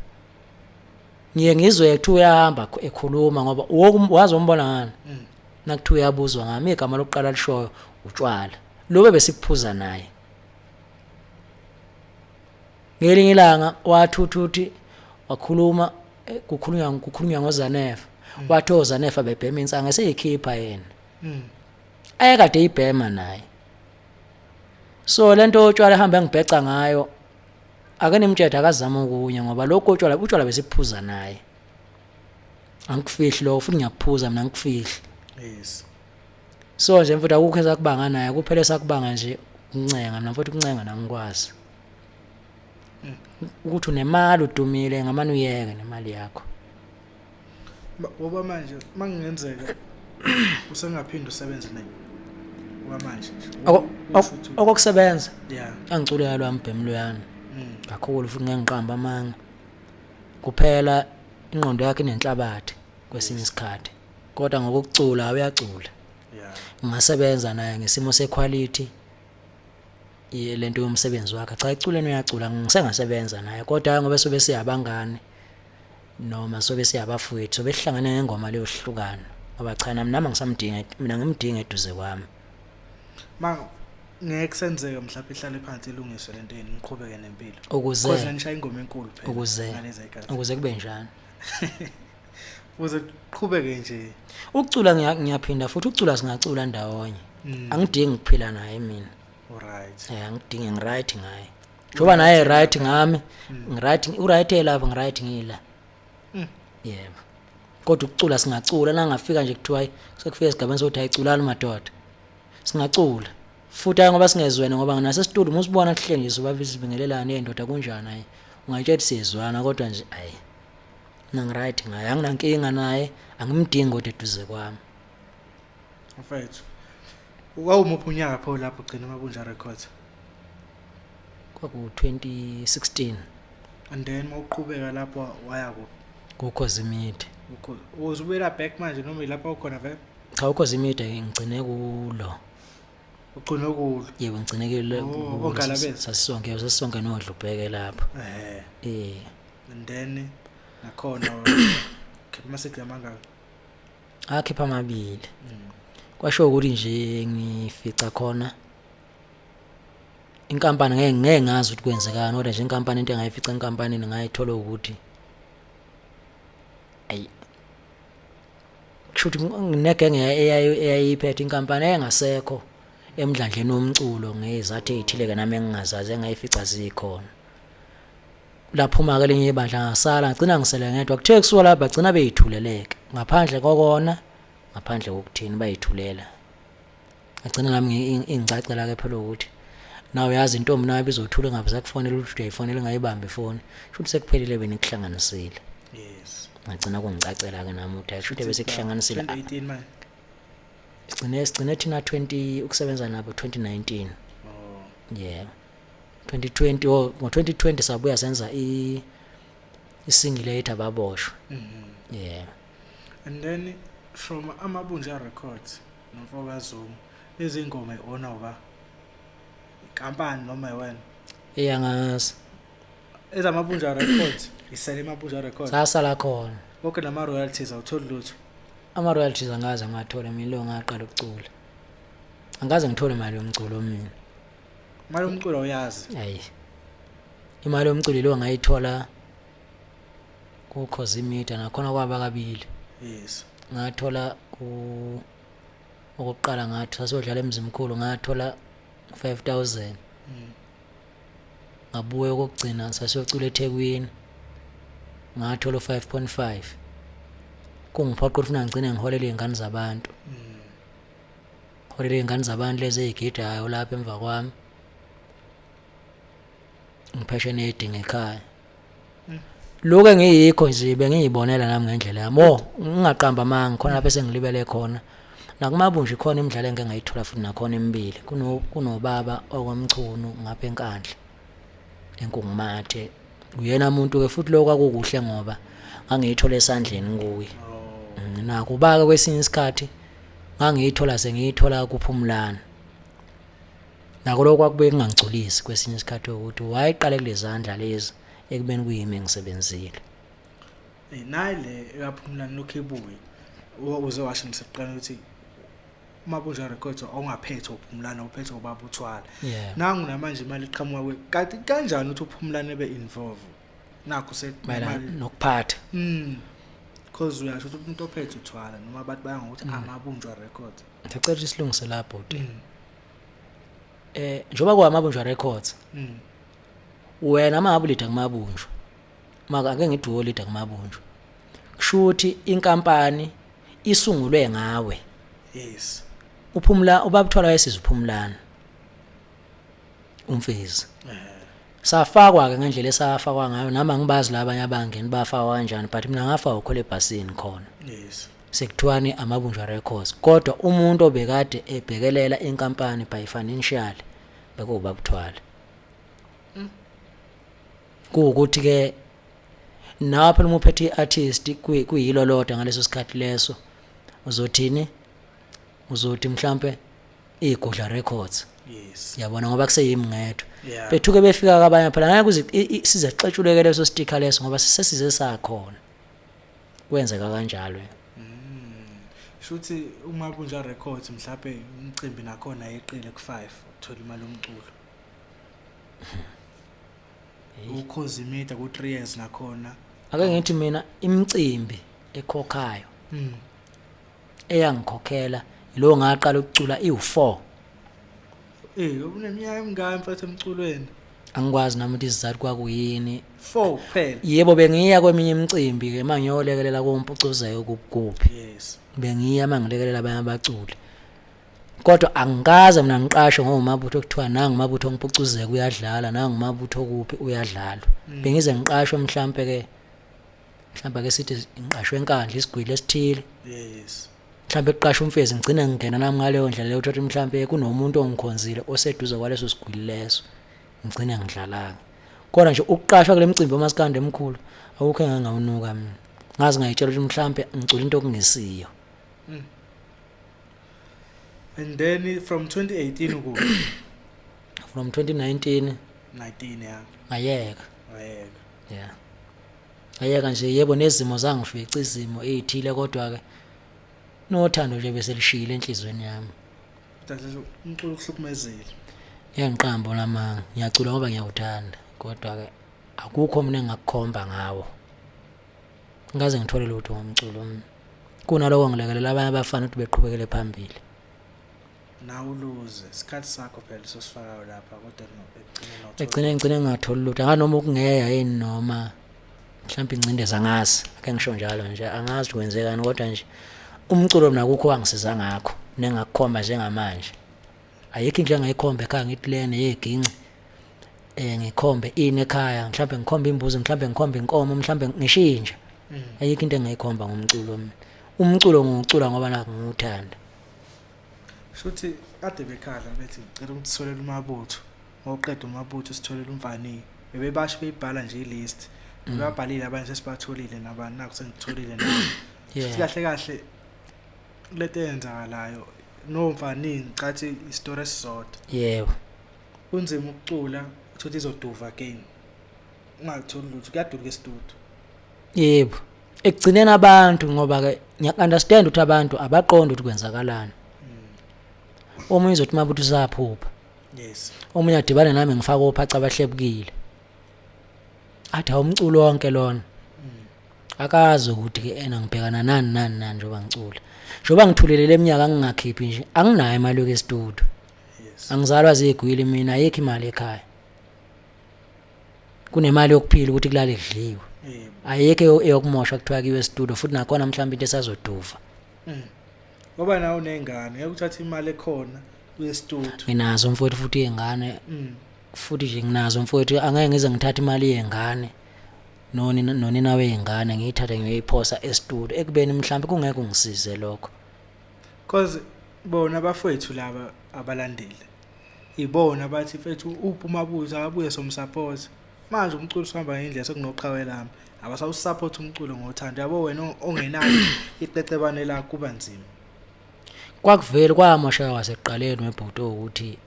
Speaker 1: ngiye ngizwe kuthi uyahamba ekhuluma ngoba wazi umbona ngani nakuthi uyabuzwa ngami igama lokuqala lishoyo utshwala lobe besikuphuza naye ngelinye ilanga wathuthuthi wakhuluma kukhulunywa ngoZanefa wathi oZanefa bebhema insanga seyikhipha yena ayekade ibhema naye so lento otshwala ehamba ngibheca ngayo ake nimtshela akazama ukunye ngoba lokho utshwala besiphuza naye angikufihli lo futhi ngiyaphuza mina ngikufihli
Speaker 2: yes
Speaker 1: so nje mfuthu akukho esakubanga naye kuphela sakubanga nje uncenga mina mfuthu kuncenga nangikwazi ukuthi unemali udumile ngamani uyeke nemali yakho
Speaker 2: ngoba manje mangenzeka usengaphinda usebenze naye ngoba manje
Speaker 1: okusebenza
Speaker 2: yeah
Speaker 1: angiculela lwami bhemlo yana kakhulu futhi ngiyangiqamba amanga kuphela ingqondo yakhe inenhlabathi kwesinye isikhathi kodwa ngokucula uyacula
Speaker 2: yeah
Speaker 1: ngingasebenza naye ngesimo sequality lento yomsebenzi wakhe cha iculeni uyacula ngisengasebenza naye kodwa ngoba sobe siyabangani noma sobe siyabafowethu sobe sihlangane ngengoma leyo sihlukana ngoba cha nami ngisamdinga mina ngimdinga eduze kwami
Speaker 2: ngeke senzeke mhlawumbe ihlale phansi ilungiswe lento yini niqhubeke nempilo
Speaker 1: ukuze
Speaker 2: because nishaya ingoma enkulu phela
Speaker 1: ukuze kube njani
Speaker 2: ukuze qhubeke nje
Speaker 1: ukucula ngiyaphinda futhi ukucula singacula ndawonye angidingi ukuphila naye mina
Speaker 2: alright
Speaker 1: angidingi ngiright ngaye njoba naye right ngami ngiright uright lapha ngiright ngila yebo kodwa ukucula singacula nangafika nje kuthiwa sekufika esigabeni sokuthi ayiculani madoda singacula futhi ngoba singezwene ngoba nginaso studio musibona kuhle nje sobabili sibingelelana nendoda kunjani hayi ungayitshela sizwana kodwa nje hayi ngangiright ngaye anginankinga naye angimdingi kodwa eduze kwami
Speaker 2: mfethu wawumuphi unyaka pho lapho ugcina Amabunja Records
Speaker 1: kwaku 2016
Speaker 2: and then mawuqhubeka lapho waya
Speaker 1: kuKhozi Media
Speaker 2: uzubuyela back manje noma ilapha ukhona vele
Speaker 1: cha uKhozi Media ngigcine kulo
Speaker 2: ugcine kulo
Speaker 1: yebo ngigcinekile
Speaker 2: ogalabeza
Speaker 1: sasisonke nodlubheke lapho
Speaker 2: and then nakhona khipha message amangaka
Speaker 1: akhipha amabili kwasho ukuthi nje ngifica khona inkampani ngeke ngazi ukuthi kwenzekani kodwa nje inkampani into engayifica enkampanini ngayithola ukuthi ayi kushuthi nginegenge eyayiphethe inkampani engasekho emdlandleni womculo ngezathu ezithile nami engingazazi engayifica zikhona laphuma ke lenye ibandla ngasala ngicina ngisele ngedwa kuthe kusuka lapha bagcina beyithuleleke ngaphandle kokona ngaphandle kokuthini bayithulela agcina nami ingicacela ke phela ukuthi nawe yazi intombi nayo bizothula ngabe sakufonela ukuthi uyayifonela ngayibambe ifoni futhi sekuphelile benikuhlanganisile
Speaker 2: yes
Speaker 1: ngicina kungicacela ke nami ukuthi futhi bese kuhlanganisile
Speaker 2: 2018 manje
Speaker 1: sigcine thina 20 ukusebenza nabo 2019 yeah 2020 ngo2020 sabuya senza isingle ethi baboshwe yeah
Speaker 2: and then from Amabunja Records noMfokaZungu izingoma iona uba inkampani noma yena
Speaker 1: iyangazi
Speaker 2: ezamabunja Records isele Amabunja Records
Speaker 1: sasala khona
Speaker 2: konke nama royalties awutholi lutho
Speaker 1: ama royalties angaze ngathola mina lo ngaqala ukucula angaze ngithole imali yomculo mina
Speaker 2: imali yomculo uyazi
Speaker 1: hayi imali yomculo lo ngayithola kuKhozi Media nakhona kwaba kabili
Speaker 2: yes
Speaker 1: ngathola okokuqala ngathi sasodlala emzimkhulu ngathola 5000 ngabuye ukugcina sasiyocula eThekwini ngathola 5.5 kungiphoqa ukuthi ngigcine ngiholele izingane zabantu holele izingane zabantu lezi ezigidayo lapha emva kwami ngipheshene edinga ekhaya lokho engiyikho nje bengiyibonela nami ngendlela yami ngingaqamba manga khona lapho sengilibele khona nakumabunja khona imidlalo engeke ngayithola futhi nakhona emibili kunobaba okwamchunu ngapha enkandla enkungumathe uyena umuntu ke futhi lokho akukuhle ngoba ngangiyithola esandleni kuye nakuba kwesinye isikhathi ngangiyithola sengiyithola kuphumlana nako lokho kwakubuye kungangcolisi kwesinye isikhathi ukuthi wayiqale kulezandla lezi ekubeni kuyimi ngisebenzile
Speaker 2: nayi le yaphumlana lokhebuye uze washo ngiseqala ukuthi Amabunja Records ongaphethe uphumlana uphethe ubaba uthwala nangu namanje imali iqhamuka kanti kanjani uthi uphumlana ebe involve nakho
Speaker 1: semali nokuphatha
Speaker 2: because uyasho ukuthi umuntu ophethe uthwala noma abantu bayanga ukuthi Amabunja Records
Speaker 1: ngicela isilungise lapho njoba kwa Amabunja Records wena mangabulida kumabunjwa maka ake ngiduwo leader kumabunjwa kushuthi inkampani isungulwe ngawe
Speaker 2: yes
Speaker 1: uphumla ubabuthola wayesiza uphumlana umfezi safakwa ke ngendlela esafakwa ngayo nami ngibazi labanye abangeni bafakwa kanjani but mina ngafakwa ukhole ebhasini khona
Speaker 2: yes
Speaker 1: sekuthiwani Amabunja Records kodwa umuntu obekade ebhekelela inkampani by financial bekubabuthola kuukuthi ke nawe phela umuphethe artist kuyilo lodwa ngaleso sikhathi leso uzothi mhlambe iGudla Records
Speaker 2: yes
Speaker 1: yabona ngoba kuseyimi ngedwa bethuke befika kabanye phela ngeke kuze sizexetshuleke leso sticker leso ngoba sesize sakhona kwenzeka kanjalo
Speaker 2: shuthi uMabunja Records mhlawumbe umcimbi nakhona yeqile ku5 uthola imali yomculo uKhozi Media ku3 years nakhona
Speaker 1: ake ngithi mina imicimbi ekhokhayo eyangikhokhela lo ngaqala ukucula i4
Speaker 2: uneminyaka emingaka mfethu emculweni
Speaker 1: angikwazi nami ukuthi izizathu kwakuyini
Speaker 2: 4 kuphela
Speaker 1: yebo bengiya kweminye imicimbi ke mangiyolekelela kompucuzeyo kuphi
Speaker 2: yes
Speaker 1: bengiya mangilekelela abanye abaculi kodwa angikaze mina ngiqashwe ngomabutho okuthiwa nangu mabutho ngiphucuzeke uyadlala nangu mabutho kuphi uyadlala bengize ngiqashwe mhlambe ke sithi ngiqashwe enkandla isigwili esithile
Speaker 2: yes
Speaker 1: mhlambe eqashwe umfezi ngicina ngingena nami ngaleyo ndlela leyo ukuthi mhlambe kunomuntu ongikhonzile oseduze kwaleso sigwili leso ngicina ngidlala kodwa nje ukuqashwa kule mcimbi omasikande emkhulu awukho engangawunuka mina ngazi ngayitshela ukuthi mhlambe ngicula into okungesiyo.
Speaker 2: And then from 2018 ukuba
Speaker 1: From 2019
Speaker 2: 19 yeah
Speaker 1: ayeka
Speaker 2: wayeka
Speaker 1: yeah ayeka nje yebo nezimo zangifica izimo ezithile kodwa ke nothando nje bese lishile enhlizweni yami
Speaker 2: kodwa umculo ukuhlukumezile
Speaker 1: ngiyangiqamba lamanga ngiyacula ngoba ngiyawuthanda kodwa ke akukho mina engakukhomba ngawo ngaze ngithole lutho ngomculo kunaloko ngilekelela abanye abafana ukuthi beqhubekele phambili
Speaker 2: now uluze isikhathi sakho phela sosifakayo lapha kodwa
Speaker 1: ngicine ngingatholi lutho nganoma ukungeya yini noma mhlawumbe incindeza ngazi ake ngisho njalo nje angazi kwenzekani kodwa nje umculo mina akukho wangisiza ngakho nengakukhomba njengamanje ayikho indlela engayikhomba ekhaya ngithi lene yeginci ngikhombe ini ekhaya mhlawumbe ngikhomba imbuzi mhlawumbe ngikhomba inkomo mhlawumbe ngishintsha ayikho into engayikhomba ngomculo umculo ngokucula ngoba nakho ngiwuthanda
Speaker 2: shuthi kade bekhala bethi ngicela ukuthi sitholele umabutho ngoqeda umabutho sitholele umfani bebebasho beyibhala nje ilist babhalile abanye sesibatholile nabani naku sengitholile nami kahle kahle lento eyenzakalayo no mfani ngicathi istory esisodwa
Speaker 1: yebo
Speaker 2: kunzima ukucula ukuthi izoduva again ungatholi lutho kuyadura ke studio
Speaker 1: yebo ekugcineni abantu ngoba ke ngiya-understand ukuthi abantu abaqonda ukuthi kwenzakalani omunye uzothi mabutho usaphupha
Speaker 2: yes
Speaker 1: omunye adibane nami ngifaka ophaca abahlebukile athi awumculo wonke lona akazi ukuthi ke ena ngibhekana nani njengoba ngicula njengoba ngithulelele eminyaka ngingakhiphi nje anginayo imali yokustudio
Speaker 2: yes
Speaker 1: angizalwa zigwili mina ayikho imali ekhaya kunemali yokuphila ukuthi kulale kudliwe ayikho eyokumosha kuthiwa kiwe studio futhi nakhona mhlawumbe into esazoduva
Speaker 2: ngoba nawo nengane uyakuthatha imali ekhona kuye studio
Speaker 1: nginazo mfowethu futhi izingane futhi nje nginazo mfowethu angeke ngize ngithathe imali yengane nonina wezingane ngiyithathe ngiyoyiphosa estudio ekubeni mhlawumbe kungeke ngisize lokho
Speaker 2: because bona abafowethu laba abalandile ibona bathi mfethu uphi umabuza abuye somsupport manje umculo sihamba ngendlela sekunoqhawelama abasawusupport umculo ngothando yabo wena ongenayo iqeqebane la kuba nzima
Speaker 1: kwakuvela kwamoshaka wasekuqaleni webhuto ukuthi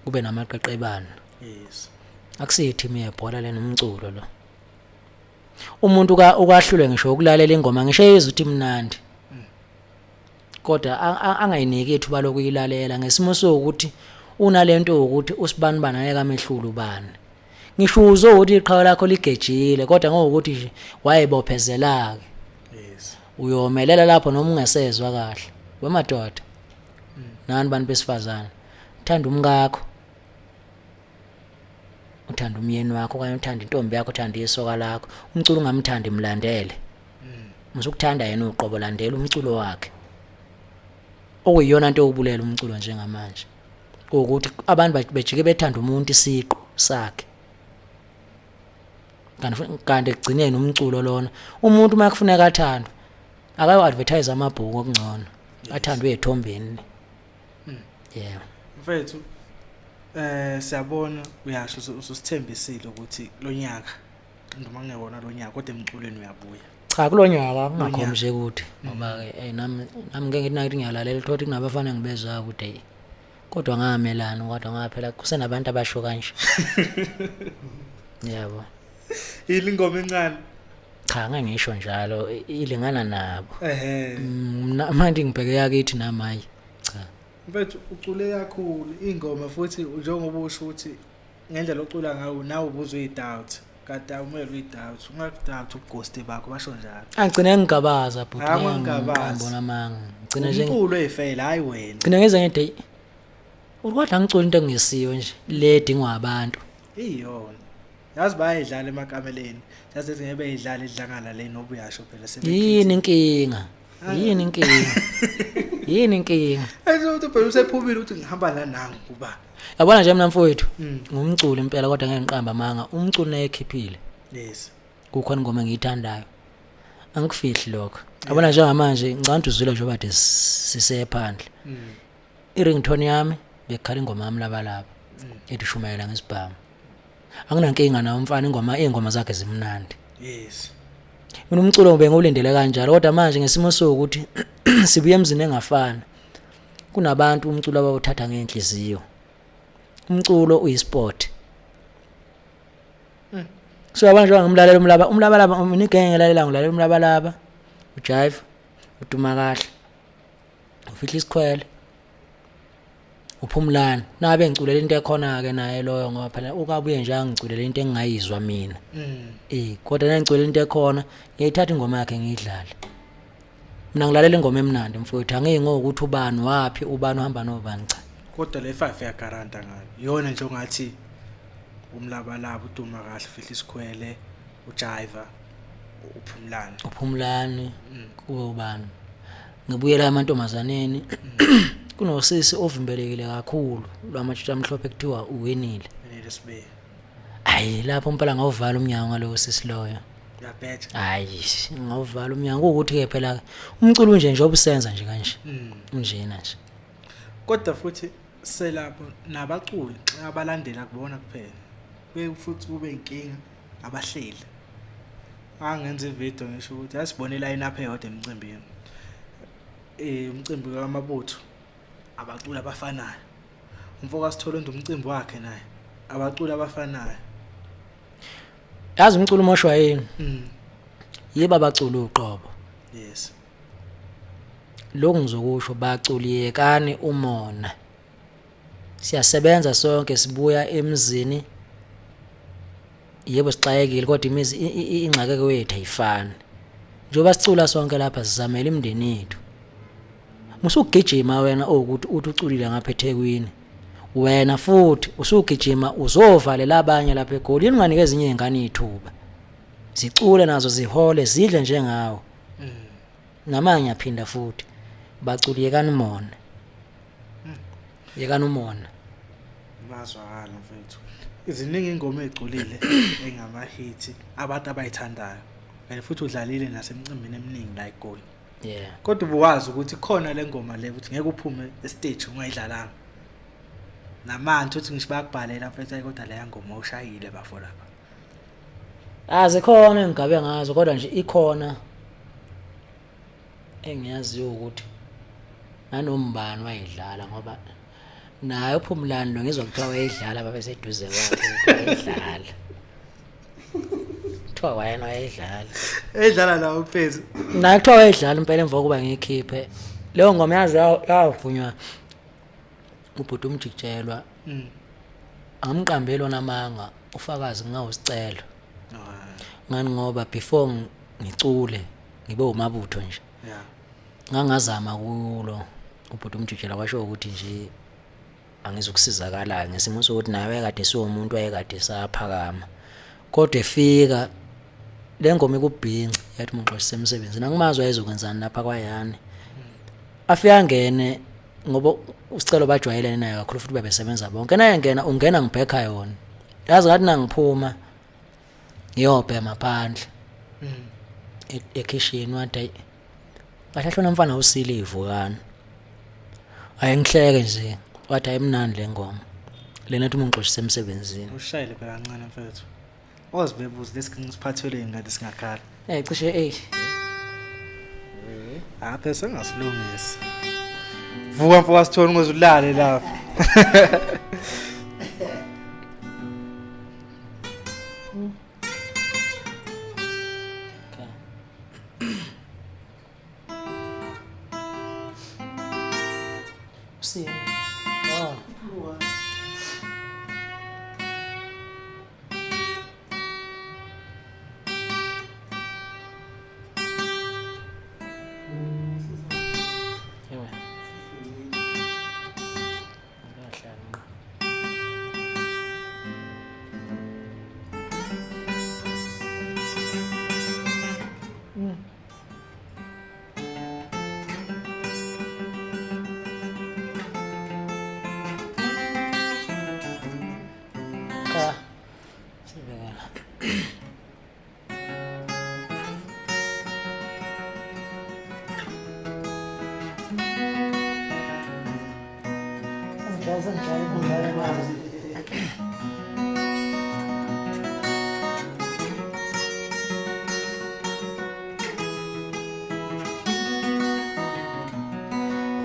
Speaker 1: kube namaqeqebana
Speaker 2: yes
Speaker 1: akusiyi team yebhola lenomculo lo umuntu ukahlule ngisho ukulalela ingoma ngisho yezwe ukuthi imnandi kodwa angayiniki ethu balokuyilalela ngesimo sokuthi unalento ukuthi usibanibana ayeka amehlulu bani ngisho uzo ukuthi iqhawe lakho ligejile kodwa ngokuthi nje wayebophezela ke
Speaker 2: yes
Speaker 1: uyomelela lapho noma ungesezwe kahle wemadoda nani bantu besifazana uthanda umkakho uthanda umyeni wakho okanye uthanda intombi yakho uthanda isoka lakho umculo ungamthandi imlandele musukuthanda yena uqobo landela umculo wakhe okuyiyona into yokubulela umculo njengamanje ukuthi abantu bejike bethanda umuntu isiqo sakhe kanti ekugcineni umculo lona umuntu makufuneka athandwe akayo advertise amabhuku okungcono athandwe ethombeni yeah
Speaker 2: mfethu siyabona uyasho usithembisile ukuthi lo nyaka noma ngekona lo nyaka kodwa emculweni uyabuya
Speaker 1: cha kulonyaka kungakhomje ukuthi ngoba ke nami ngeke ngithi nathi ngiyalalela ukuthi kunabafana ngibezwa ukuthi kodwa ngamelana kodwa ngaphela kusenabantu abasho kanje yabo
Speaker 2: ilingoma encane
Speaker 1: cha ngeke ngisho njalo ilingana nabo manje ngibheke yakithi namayi cha
Speaker 2: mfethu ucule kakhulu ingoma futhi njengoba usho ukuthi ngendlela ocula ngayo nawe ubuzwe idoubt kade awumele uyidoubt ungakudoubt ubughost bakho basho njalo
Speaker 1: angicine ngigabaza but
Speaker 2: ngiyambona
Speaker 1: manga ngicina nje
Speaker 2: umculo efile hayi wena
Speaker 1: ngicina ngenza ngede ukwadla ngicula into engisiyo nje le dingwa abantu
Speaker 2: iyona yazi bayidlala emakameleni yazi ngebe yidlala idlangala le nobuyasho phela
Speaker 1: yini inkinga yini inkinga?
Speaker 2: Ezothi phela usephumile uthi ngihamba la nangu kuba.
Speaker 1: Yabona nje mina mfowethu ngumculi impela kodwa ngeke ngiqamba amanga umculi naye ekhiphile
Speaker 2: Yes.
Speaker 1: kukhona ingoma engiyithandayo angikufihli lokho yabona njengamanje ngicanda uzwile nje obade sisephandle iringtone yami bekhala ingoma yami labalaba ethi shumayela ngesibhamu anginankinga nawo umfana ingoma zakhe zimnandi
Speaker 2: Yes.
Speaker 1: mina umculo bengulindele kanjalo kodwa manje ngesimo sokuthi sibuye emzini engafana kunabantu umculo abawuthatha ngenhliziyo umculo uyisport so abantu ngimlalela umlabalaba unigenge ngelalela ngilalela umlabalaba ujive uduma kahle ufihla isikhwele uphumlana nabe ngiculela into ekhona ke naye loyo ngoba phela ukabuye nje angiculela into engingayizwa mina kodwa nangiculela into ekhona ngiyithatha ingoma yakhe ngiyidlale mina ngilalela ingoma emnandi mfowethu angeke ngokuthi ubani wapi ubani uhamba nobani cha
Speaker 2: kodwa le 5 yagaranta ngayo yona nje ongathi umlabalaba uduma kahle fihla isikhwele ujive
Speaker 1: uphumlani kube ubani ngibuyela amantombazaneni kunosisi ovimbelekile kakhulu lwamatshitshi amhlophe kuthiwa uwenile
Speaker 2: sibe
Speaker 1: hayi lapho impela ngawuvala umnyango ngalowo sisi loyo
Speaker 2: uyabhetha
Speaker 1: hayi ngawuvala umnyango ukuthi ke phela umculo nje obusenza nje kanje unjena nje
Speaker 2: kodwa futhi selapho nabaculi abalandela kubona kuphela futhi kube inkinga abahleli angenza ivideo ngisho ukuthi asibone line up eyodwa emcimbini umcimbi kamabutho abaculi abafanayo umfoka sithola umcimbi wakhe naye abaculi abafanayo
Speaker 1: yazi umculo umoshwa yini yiba abaculi uqobo
Speaker 2: yes
Speaker 1: lokhu ngizokusho baculiyekani umona siyasebenza sonke sibuya emzini yebo sixayekile kodwa imizi ingxakeke wethu ayifani njoba sicula sonke lapha sizamela imndeni yethu musugijima wena ukuthi uculile ngapha eThekwini wena futhi usugijima uzovalela abanye lapha eGoli ninganikeza ezinye izingane ithuba zicule nazo zihole zidle njengawo namanye yaphinda futhi baculiyekani umona yekani umona
Speaker 2: bazwakala mfethu iziningi ingoma eziculile engama hit abantu abayithandayo kanti futhi udlalile nasemcimbini eminingi la eGoli kodwa ubuwazi ukuthi khona le ngoma le ukuthi ngeke uphume estage ungayidlalanga namanje uthi ngisho bayakubhalela mfethu kodwa le ngoma ushayile bafo lapha
Speaker 1: azikhona engigabe ngazo kodwa nje ikhona engiyaziyo ukuthi nanombani wayidlala ngoba naye uphumlani lo ngizwa kuthiwa wayidlala babeseduze kwakhe wayidlala kuthiwa wayena wayidlala
Speaker 2: edlala lawo phezulu
Speaker 1: naye kuthiwa wayidlala impela emva kokuba ngiyikhiphe leyo ngoma yazi yavunywa ubhuti umjikijelwa angamqambeli onamanga ufakazi ngawusicelo ngani ngoba before ngicule ngibe umabutho nje ngangazama kulo ubhuti umjikijelwa kwasho ukuthi nje angizokusizakala ngesimo sokuthi nawe kade siwomuntu wayekade saphakama kodwa efika lengoma ikubhinca yathi Monqoshi semsebenzini angimazwa ezokwenzana lapha kwaYani afika ngene ngoba usicelo bajwayelene naye kakhulu futhi bebesebenza bonke naye ngena ungena ngibhekha yona yazi ngathi nangiphuma ngiyobhema phandle ekitchen wathi bahlahlona mfana usilivu kana ayengihleke nje wathi ayimnandi lengoma lena ethi Monqoshi semsebenzini
Speaker 2: ushayile phela kancane mfethu ozibebuza lesikhathi ngathi singakhala
Speaker 1: cishe
Speaker 2: apha sengasilungisa vuka mfoka sithona ungezulale lapha
Speaker 1: see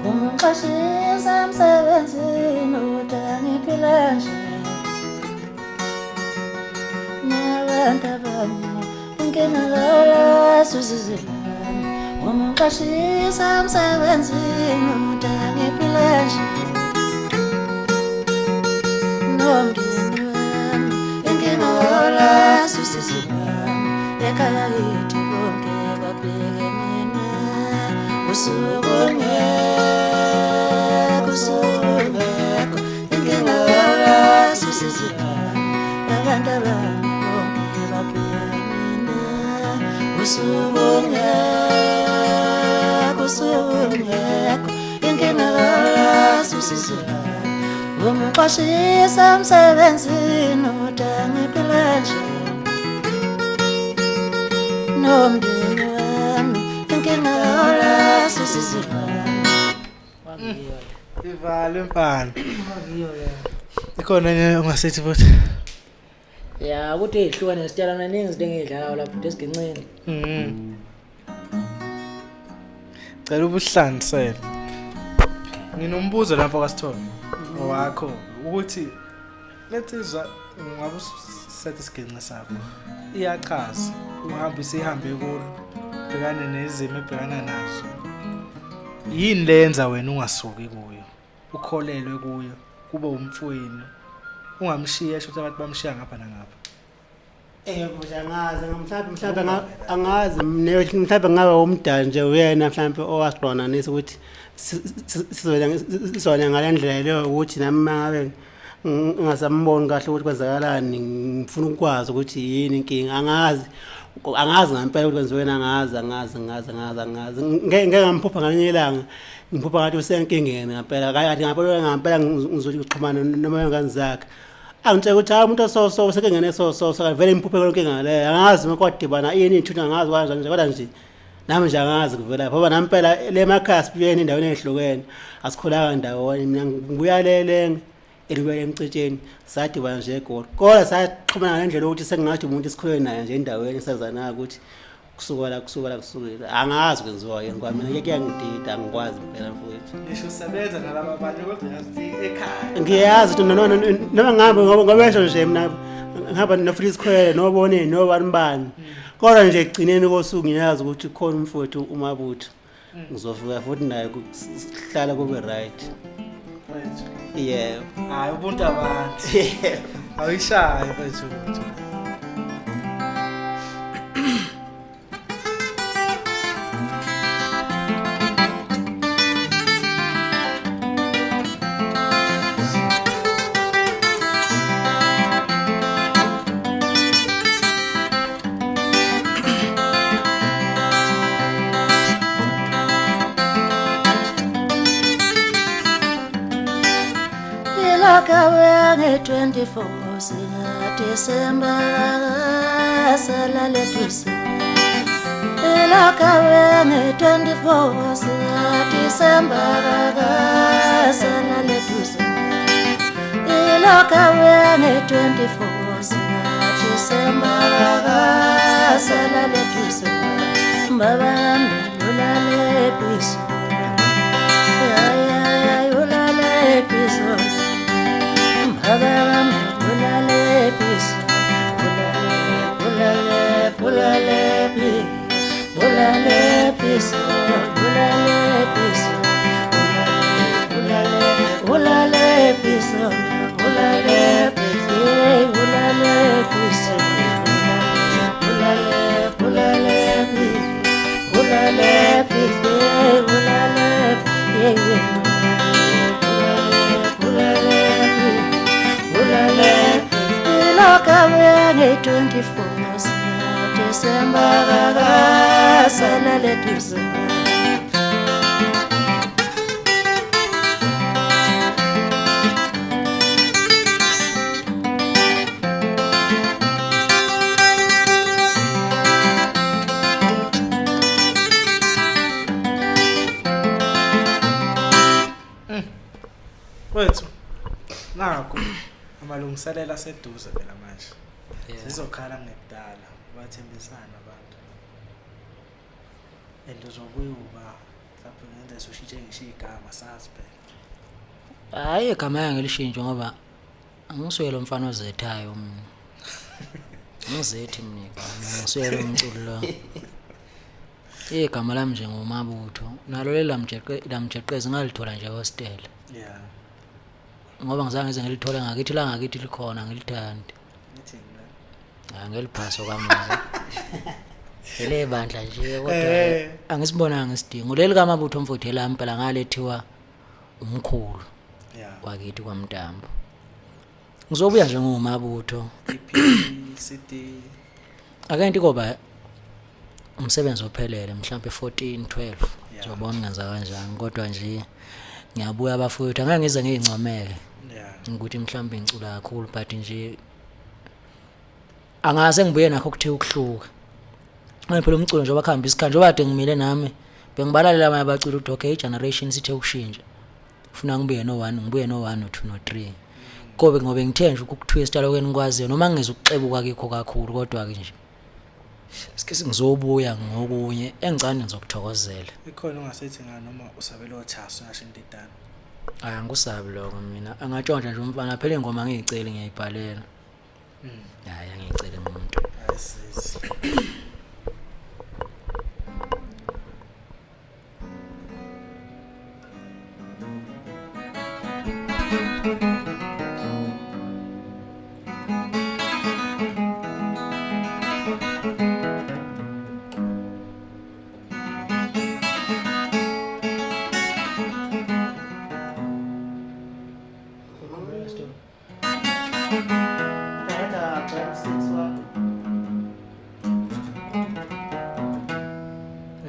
Speaker 1: Umqashisa emsebenzini udangiphila nje nabantu abanye inkinga lola susizilana umqashisa emsebenzini udangiphila nje nomndeni wami inkinga lola susizilana ekhaya yithi bonke babheke mina usungeko inkinga lola susizilana abantu abanye bonke babheke mina usungeko inkinga lola susizilana umqashisa emsebenzini udangiphila nje nomndeni wami inkinga lola susizilana
Speaker 2: Ivala mfana. Ikhona enye ongasithi futhi.
Speaker 1: ya ukuthi ezihlukane nesitshela maningi izinto engidlalayo lapho esigincini
Speaker 2: Cela ubuhlangisele. Nginombuzo lapho kaSithole. Owakho ukuthi letsizwa ngabe usethe isiginci sakho. Iyachaza. Uhambe sihambe kulo. Bhekane nezimo ebhekana nazo. Yini lenza wena ungasuki kuyo? Ukholelwe kuyo kube umfowenu. Ungamshiya esho ukuthi abantu bamshiya ngapha nangapha.
Speaker 3: Angazi mhlawumbe angazi mhlawumbe ngabe umdala nje uyena mhlawumbe owasiqonanisa ukuthi sizona ngalendlela leyo ukuthi nami mangabe ngasamboni kahle ukuthi kwenzakalani ngifuna ukwazi ukuthi yini inkinga angazi ngempela ukuthi kwenziweni angazi ngeke ngamphupha ngalinye ilanga ngiphupha ngathi usenkingeni ngempela kathi ngempela ngizothi uxhumana noma ngane zakhe angitshela ukuthi umuntu usekengene vele imphuphe lonkinga leyo angazi makwadibana yini ithuna angazi kanjani nje kodwa nje nami nje angazi kuvela ngoba nami phela le makhaya sibuyene endaweni ezihlukene asikhulanga ndawonye mina ngibuya lelenge elibele emcitsheni sadibana nje egoli kodwa saxhumana ngendlela ukuthi sengingathi umuntu isikhulene naye nje endaweni sazana ukuthi kusukela angazi kwenziwa yini ngoba mina kuyangidida angikwazi phela mfowethu
Speaker 2: Ngisho usebenza nalabo abantu kodwa yazi ekhaya.
Speaker 3: ngiyazi ukuthi noma ngabe ngoba esho nje mina ngihamba nofree square nobone nobanibani kodwa nje egcineni kosuku ngiyazi ukuthi khona umfowethu uMabutho ngizofika futhi naye kuhlala kube right yeah
Speaker 2: Hayi ubuntu abantu. Awuyishaye mfethu.
Speaker 1: Kawe 24 December salale tusi Ela kawe 24 December salale tusi Ela kawe 24 December salale tusi Baba lulale piso ya lulale piso Ulale piso, ulale piso, Kawe 24 December salale tusi
Speaker 2: Wethu nakho amalungiselela aseduze phela manje
Speaker 1: Yeah.
Speaker 2: sizokhala ngekudala bathembisana abantu and uzokuyuba lapho ngenza ushintshe ngisho igama sazi phela
Speaker 1: Hayi igama yangelishintsho ngoba angisuye lo mfana ozethayo mina. Ngizethi mina ngisuye lo mculo lo. Igama lami nje ngomabutho nalo lamjeqezi ngalithola nje hostel.
Speaker 2: yeah
Speaker 1: Ngoba ngizange ngize ngilithole ngakithi la ngakithi likhona ngilithandi.
Speaker 2: ngithini la
Speaker 1: Ngeliphaso kamuva. Ele bandla nje kodwa angisibonanga ngisidingo. Leli kamabutho mfuthe lami phela ngalethiwa umkhulu
Speaker 2: yeah
Speaker 1: wakithi kwaMntambo. Ngizobuya nje ngomabutho.
Speaker 2: EPCD
Speaker 1: Akenti koba umsebenzi ophelele mhlambe 14 12 ngizobona ngenza kanjani kodwa nje ngiyabuya abafowethu angeke ngize ngiyincomeke
Speaker 2: yeah
Speaker 1: ukuthi mhlambe ngicula kakhulu but nje angase ngibuye nakho kuthe ukuhluka. Ngoba phela umculo nje wakhamba isikhathi njengoba kade ngimile nami bengibalalela abanye abaculi ukuthi okay generation sithe ukushintsha. Ufuna ngibuye no 1 ngibuye no 1 no 2 no 3. Kobe ngobe ngithe nje ukutwista lokho engikwaziyo noma ngingeza ukuxebuka kikho kakhulu kodwa ke nje sikese ngizobuya ngokunye engicane ngizokuthokozela.
Speaker 2: ikhona ungasethi noma usabela othaso yasho intidana
Speaker 1: Angusabi lokho mina angatshontsha nje umfana phela ingoma ngiyicela ngiyayibhalela. Hayi angiyicela umuntu.
Speaker 2: ayisizi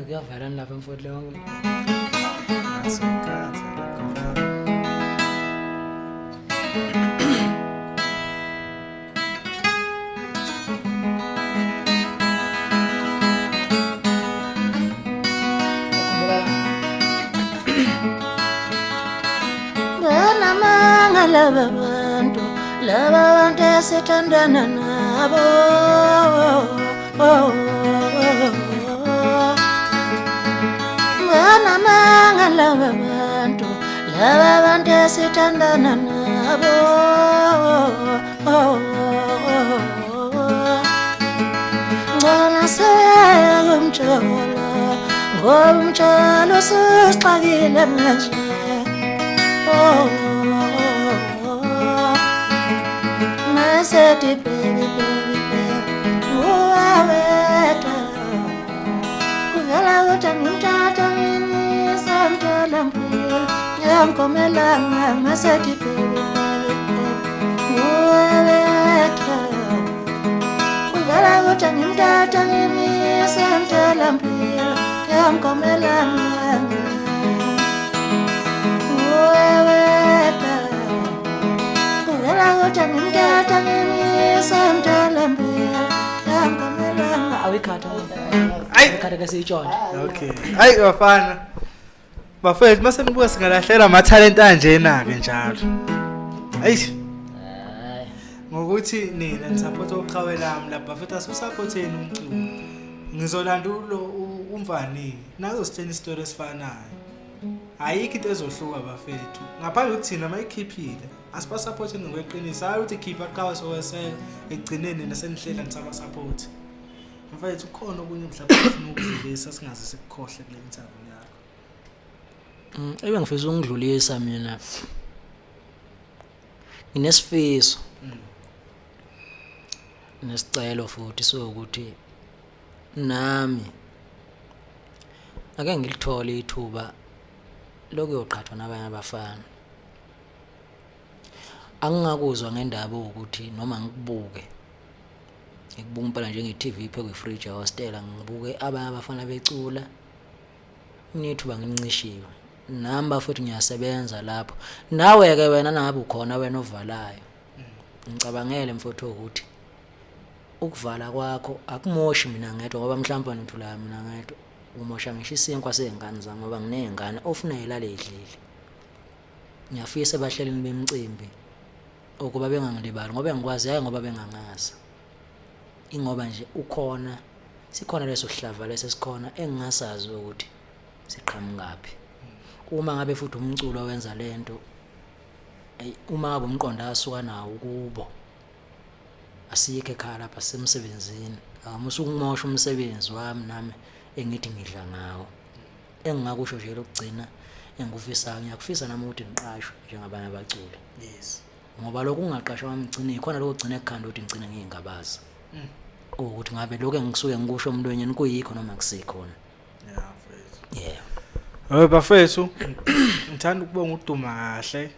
Speaker 1: Kuyavela lapha mfowethu leyo.
Speaker 2: asikhathi
Speaker 4: Banamanga laba bantu esithandana nabo. Banamanga laba bantu esithandana nabo. Ngona seyumtshalo ngoba umtshalo usixakile manje. I said, baby, uwaweta kuvela ukuthi ngimthatha ngisamthola mpilo ngiyamkomelanga ngasethi baby uwaweta kuvela ukuthi ngimthatha ngisamthola mpilo ngiyamkomelanga uwaweta kuvela ukuthi ngimthatha ngisamthola mpilo ngiyamkomelanga
Speaker 1: Awikhatha.
Speaker 2: Ayi.
Speaker 1: Awikhatha kasitshontshe.
Speaker 2: okay hayi bafana bafethu mase nibuka singalahlela amathalent anjena ke njalo ayish
Speaker 1: Hayi.
Speaker 2: ngokuthi nina nisupport oqhawe lami lapha bafethu asupporteni umculo ngizolanda umvani nazo sithena istory esifanayo ayikho into ezohluka bafethu ngaphandle ukuthi thina mayikhiphile asipasupporteni ngokweqiniso hayi ukuthi khipha qhawe soweseka egcineni nasenihlela nisaba support mfethu ukhona okunye mhlawumbe ufuna ukudlulisa singaze sikukhohle kule interview yakho
Speaker 1: Ebe ngifisa ukudlulisa mina. Nginesifiso. Nesicelo futhi sokuthi nami ake ngilithole ithuba lokuyoqhathwa nabanye abafana. Angingakuzwa ngendaba ukuthi noma ngikubuke ngikubuka impela njenge TV phe kwi-fridge hostel ngibuke abanye abafana becula nithuba ngincishiwe namba futhi ngiyasebenza lapho nawe ke wena nangabe ukhona wena ovalayo ngicabangele mfowethu ukuthi ukuvala kwakho akumoshi mina ngedwa ngoba mhlawumbe nithula mina ngedwa umosha ngisho isinkwa sezingane zami ngoba nginezingane ofuna yilale edlile ngiyafisa abahlelini bemicimbi ukuba bengangilibali ngoba ngikwazi hayi ngoba bengangazi ingoba nje ukhona sikhona leso sihlava lesesikhona engingasazi ukuthi siqhamukaphi uma ngabe futhi umculo wenza lento uma ngabe umqondo asuka nawo kubo asiyeke ekhaya lapha semsebenzini akamusuku ngimosha umsebenzi wami nami engithi ngidla ngawo engingakusho nje lokugcina engikufisayo ngiyakufisa nami ukuthi ngiqashwe njengabanye abaculi
Speaker 2: yes
Speaker 1: ngoba lokhu ungaqashwa wami ngigcine ikhona lokho gcina ekukhanda ukuthi ngigcine ngiyingabaza ukuthi ngabe lokho engisuke ngikusho emntwenyeni kuyikho noma kusikhona
Speaker 2: yeah mfethu
Speaker 1: yeah
Speaker 2: bafethu ngithanda ukubonga uduma kahle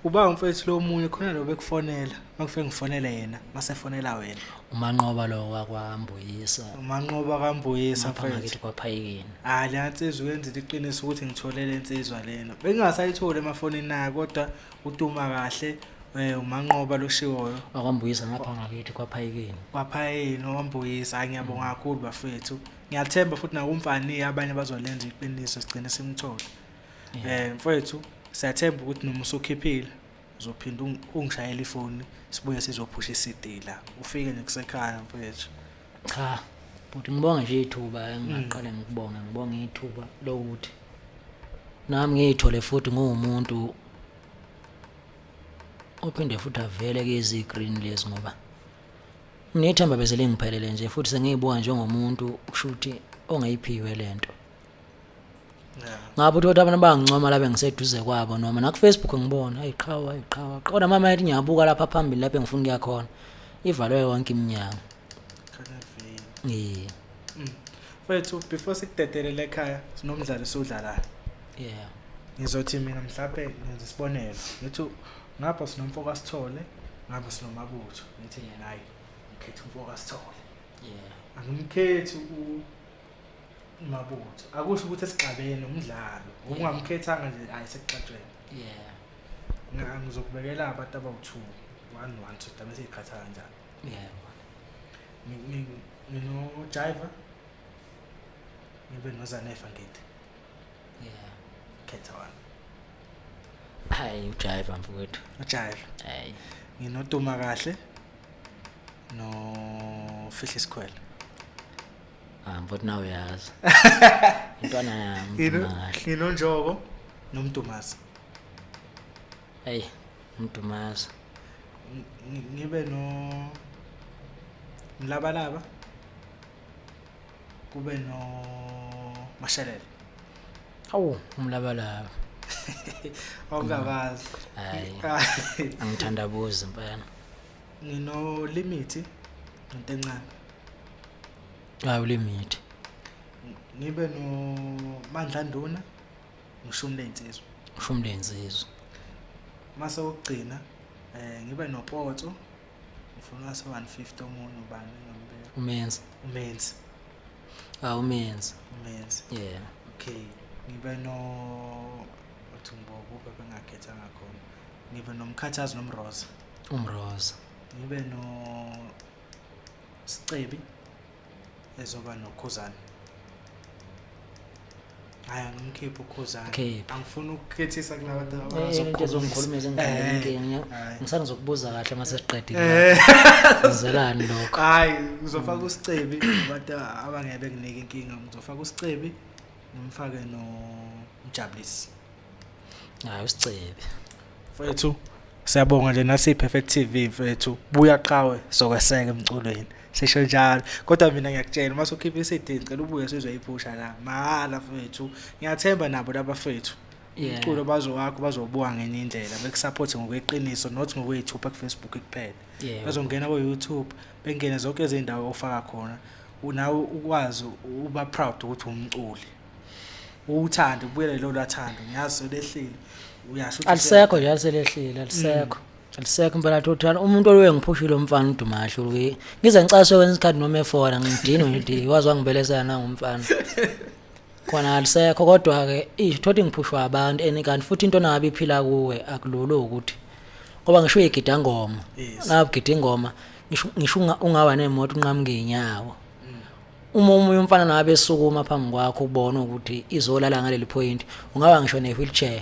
Speaker 2: uba mfethu lo munye khona lo bekufonela makufike ngifonele yena masefonela wena
Speaker 1: umanqoba lo wakwambuyisa
Speaker 2: umanqoba kaMbuyisa
Speaker 1: mfethu
Speaker 2: mfethu
Speaker 1: kwaphayikini
Speaker 2: le nsizwa uyenza iqiniso ukuthi ngitholele insizwa lena bengingasayitholi emafonini naye kodwa uduma kahle umanqoba loshiwoyo
Speaker 1: wakwambuyisa ngapha ngakithi kwaphayikini
Speaker 2: kwaphayini oWambuyisa ngiyabonga kakhulu bafethu ngiyathemba futhi nakumfani abanye bazolenza iqiniso sigcine simthola mfethu siyathemba ukuthi noma usukhiphile uzophinda ungishayela ifoni sibuye sizophusha iCD la ufike nje kusekhaya mfethu
Speaker 1: cha futhi ngibonga nje ithuba engaqale ngibonga ithuba lokuthi nami ngiyithole futhi ngumuntu ophinde futhi avele kezi green lezi ngoba ngithemba bezele ngiphelele nje futhi sengiyibuka njengomuntu kushuthi ongayiphiwe lento ngabe uthi abantu bangincoma la bengiseduze kwabo noma na ku Facebook ngibona ayiqhawa qona mama yathi ngiyabuka lapha phambili lapha engifuna ukuya khona ivalwe yonke iminyango
Speaker 2: mfethu before sikudedelele ekhaya sinomdlalo sodlalayo ngizothi mina mhlawumbe ngenza isibonelo ngithi ngapha sinomfoka Sithole ngapha sinomabutho ngithi yena hayi ngikhetha umfoka Sithole angimkhethi umabutho akusho ukuthi esigabeni umdlalo ungamkhethanga nje ayisekuxatshweni ngizokubekela abantu abawu2 1 2 bese ikhatha kanjani ngino Jiva ngibe noZanefa ngithi khetha wani
Speaker 1: hayi uJiva mfowethu
Speaker 2: uJiva
Speaker 1: hayi
Speaker 2: nginoduma kahle no Fihle Sikhwele
Speaker 1: mfowethu nawe uyazi intwana yami
Speaker 2: nginonjoko nomdumazi
Speaker 1: hey umdumazi
Speaker 2: ngibe no Mlabalaba kube no Mashelele
Speaker 1: awu umlabalaba
Speaker 2: awungabazi
Speaker 1: hayi angithandabuza impela
Speaker 2: ngino Limit into encane
Speaker 1: hayi uLimit
Speaker 2: ngibe no Mandla Nduna ngishumle insizwa
Speaker 1: ushumle insizwa
Speaker 2: mase ukugcina ngibe noPotso ngifuna ase 150 omunye ubani
Speaker 1: uMenzi
Speaker 2: uMenzi
Speaker 1: uMenzi
Speaker 2: yeah okay ngibe no uthumbobo bengakhetha ngakhona ngibe nomkhathazi nomroza
Speaker 1: umroza
Speaker 2: ngibe no Sicebi ezoba noKhuzani hayi ngimkhipha uKhuzani angifuni ukukhethisa kunabantu
Speaker 1: abazongikhulumisa ngiyinkinga ngisana ngizokubuza kahle mase siqedile ngizelani lokho
Speaker 2: hayi uzofaka uSicebi abantu abangebe kunike inkinga ngizofaka uSicebi ngimfake no Mjabulisi
Speaker 1: hayi uSicebi
Speaker 2: mfethu siyabonga nje nasi Perfect TV mfethu buya qhawe sokweseka emculweni sisho njalo kodwa mina ngiyakutshela mase ukhipha iCD ngicela ubuye sizoyiphusha la mahala mfethu ngiyathemba nabo labafethu umculo bazowakho bazobuka ngenye indlela bekusupport ngokweqiniso not ngokweyithupha ku Facebook kuphela bazongena ku YouTube bengene zonke izindawo ofaka khona unawo ukwazi uba proud ukuthi umculi uthanda ubuyele lo lathando ngiyazi lehlile uyasho ukuthi
Speaker 1: alisekho nje aliselehlile alisekho impela total umuntu olwengiphushile umfana uDumahle uke ngize ngicaswe kwenza isikhathi noma efona ngidinwe nje wazi wangibelesana nangumfana khona alisekho kodwa ke ithothi ngiphushwa abantu enikanti futhi into nabe iphila kuwe akulolo ukuthi ngoba ngisho igida ngoma nabugida ingoma ngisho ungawa nemoto unqamuke inyawo uma umuntu umfana nabe esukuma phambi kwakho ubona ukuthi izolala ngaleli point ungaba ngisho ne wheelchair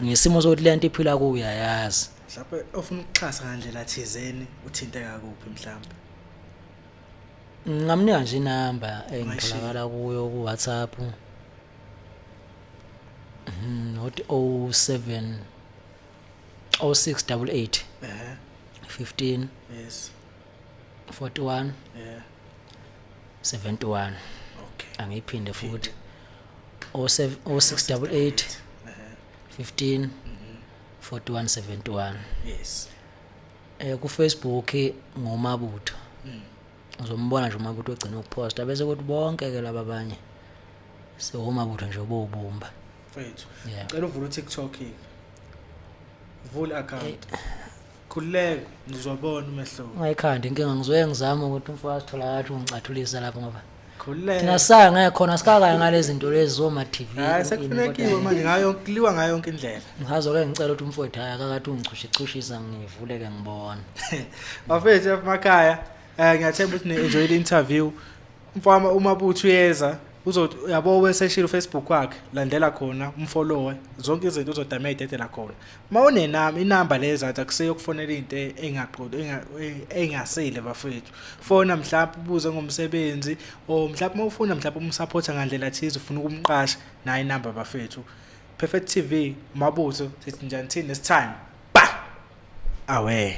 Speaker 1: ngisimo sokuthi lento iphila kuwe uyayazi
Speaker 2: mhlawumbe ofuna ukuxhasa ngandlela thizeni uthinteka kuphi mhlawumbe
Speaker 1: ngamnika nje inamba engitholakala kuyo ku WhatsApp not 07 0688 15
Speaker 2: yes
Speaker 1: 41
Speaker 2: yeah
Speaker 1: 71
Speaker 2: okay
Speaker 1: angiphinde futhi 0688 15 41 71
Speaker 2: yes
Speaker 1: ku Facebook ngomabutho uzombona nje umabutho ogcina ukuposta bese kuthi bonke ke laba abanye sewomabutho nje obubumba
Speaker 2: mfethu
Speaker 1: yeah
Speaker 2: cela uvule uTikTok vula account khuleka ngizobona umehlo
Speaker 1: ungayikhanda inkinga ngizoye ngizama ukuthi umfowethu tholakala ungicathulisa lapho ngoba
Speaker 2: khuleka
Speaker 1: thina sanga khona sikakaya ngalezi zinto lezi zoma TV
Speaker 2: hayi sekufunekiwe manje ngayo kuliwa ngayo yonke indlela
Speaker 1: ngihazoke ngicela ukuthi umfowethu haya akakathi ungichushisa ngivule ke ngibona
Speaker 2: bafethu emakhaya ngiyathemba ukuthi ne-enjoy the interview mfama umabutho uyeza uzothi yabo weseshile uFacebook wakhe landela khona umfollowe zonke izinto uzodama idedela khona mawune nami inamba lezi athi akuseyo kufonela into engaqodo engasile bafethu fona mhlawumbe ubuze ngomsebenzi o mhlawumbe mawufuna mhlawumbe umsupport ngandlela thize ufuna ukumqasha nayo inamba bafethu Perfect TV umabutho sithi njani thina next time ba awe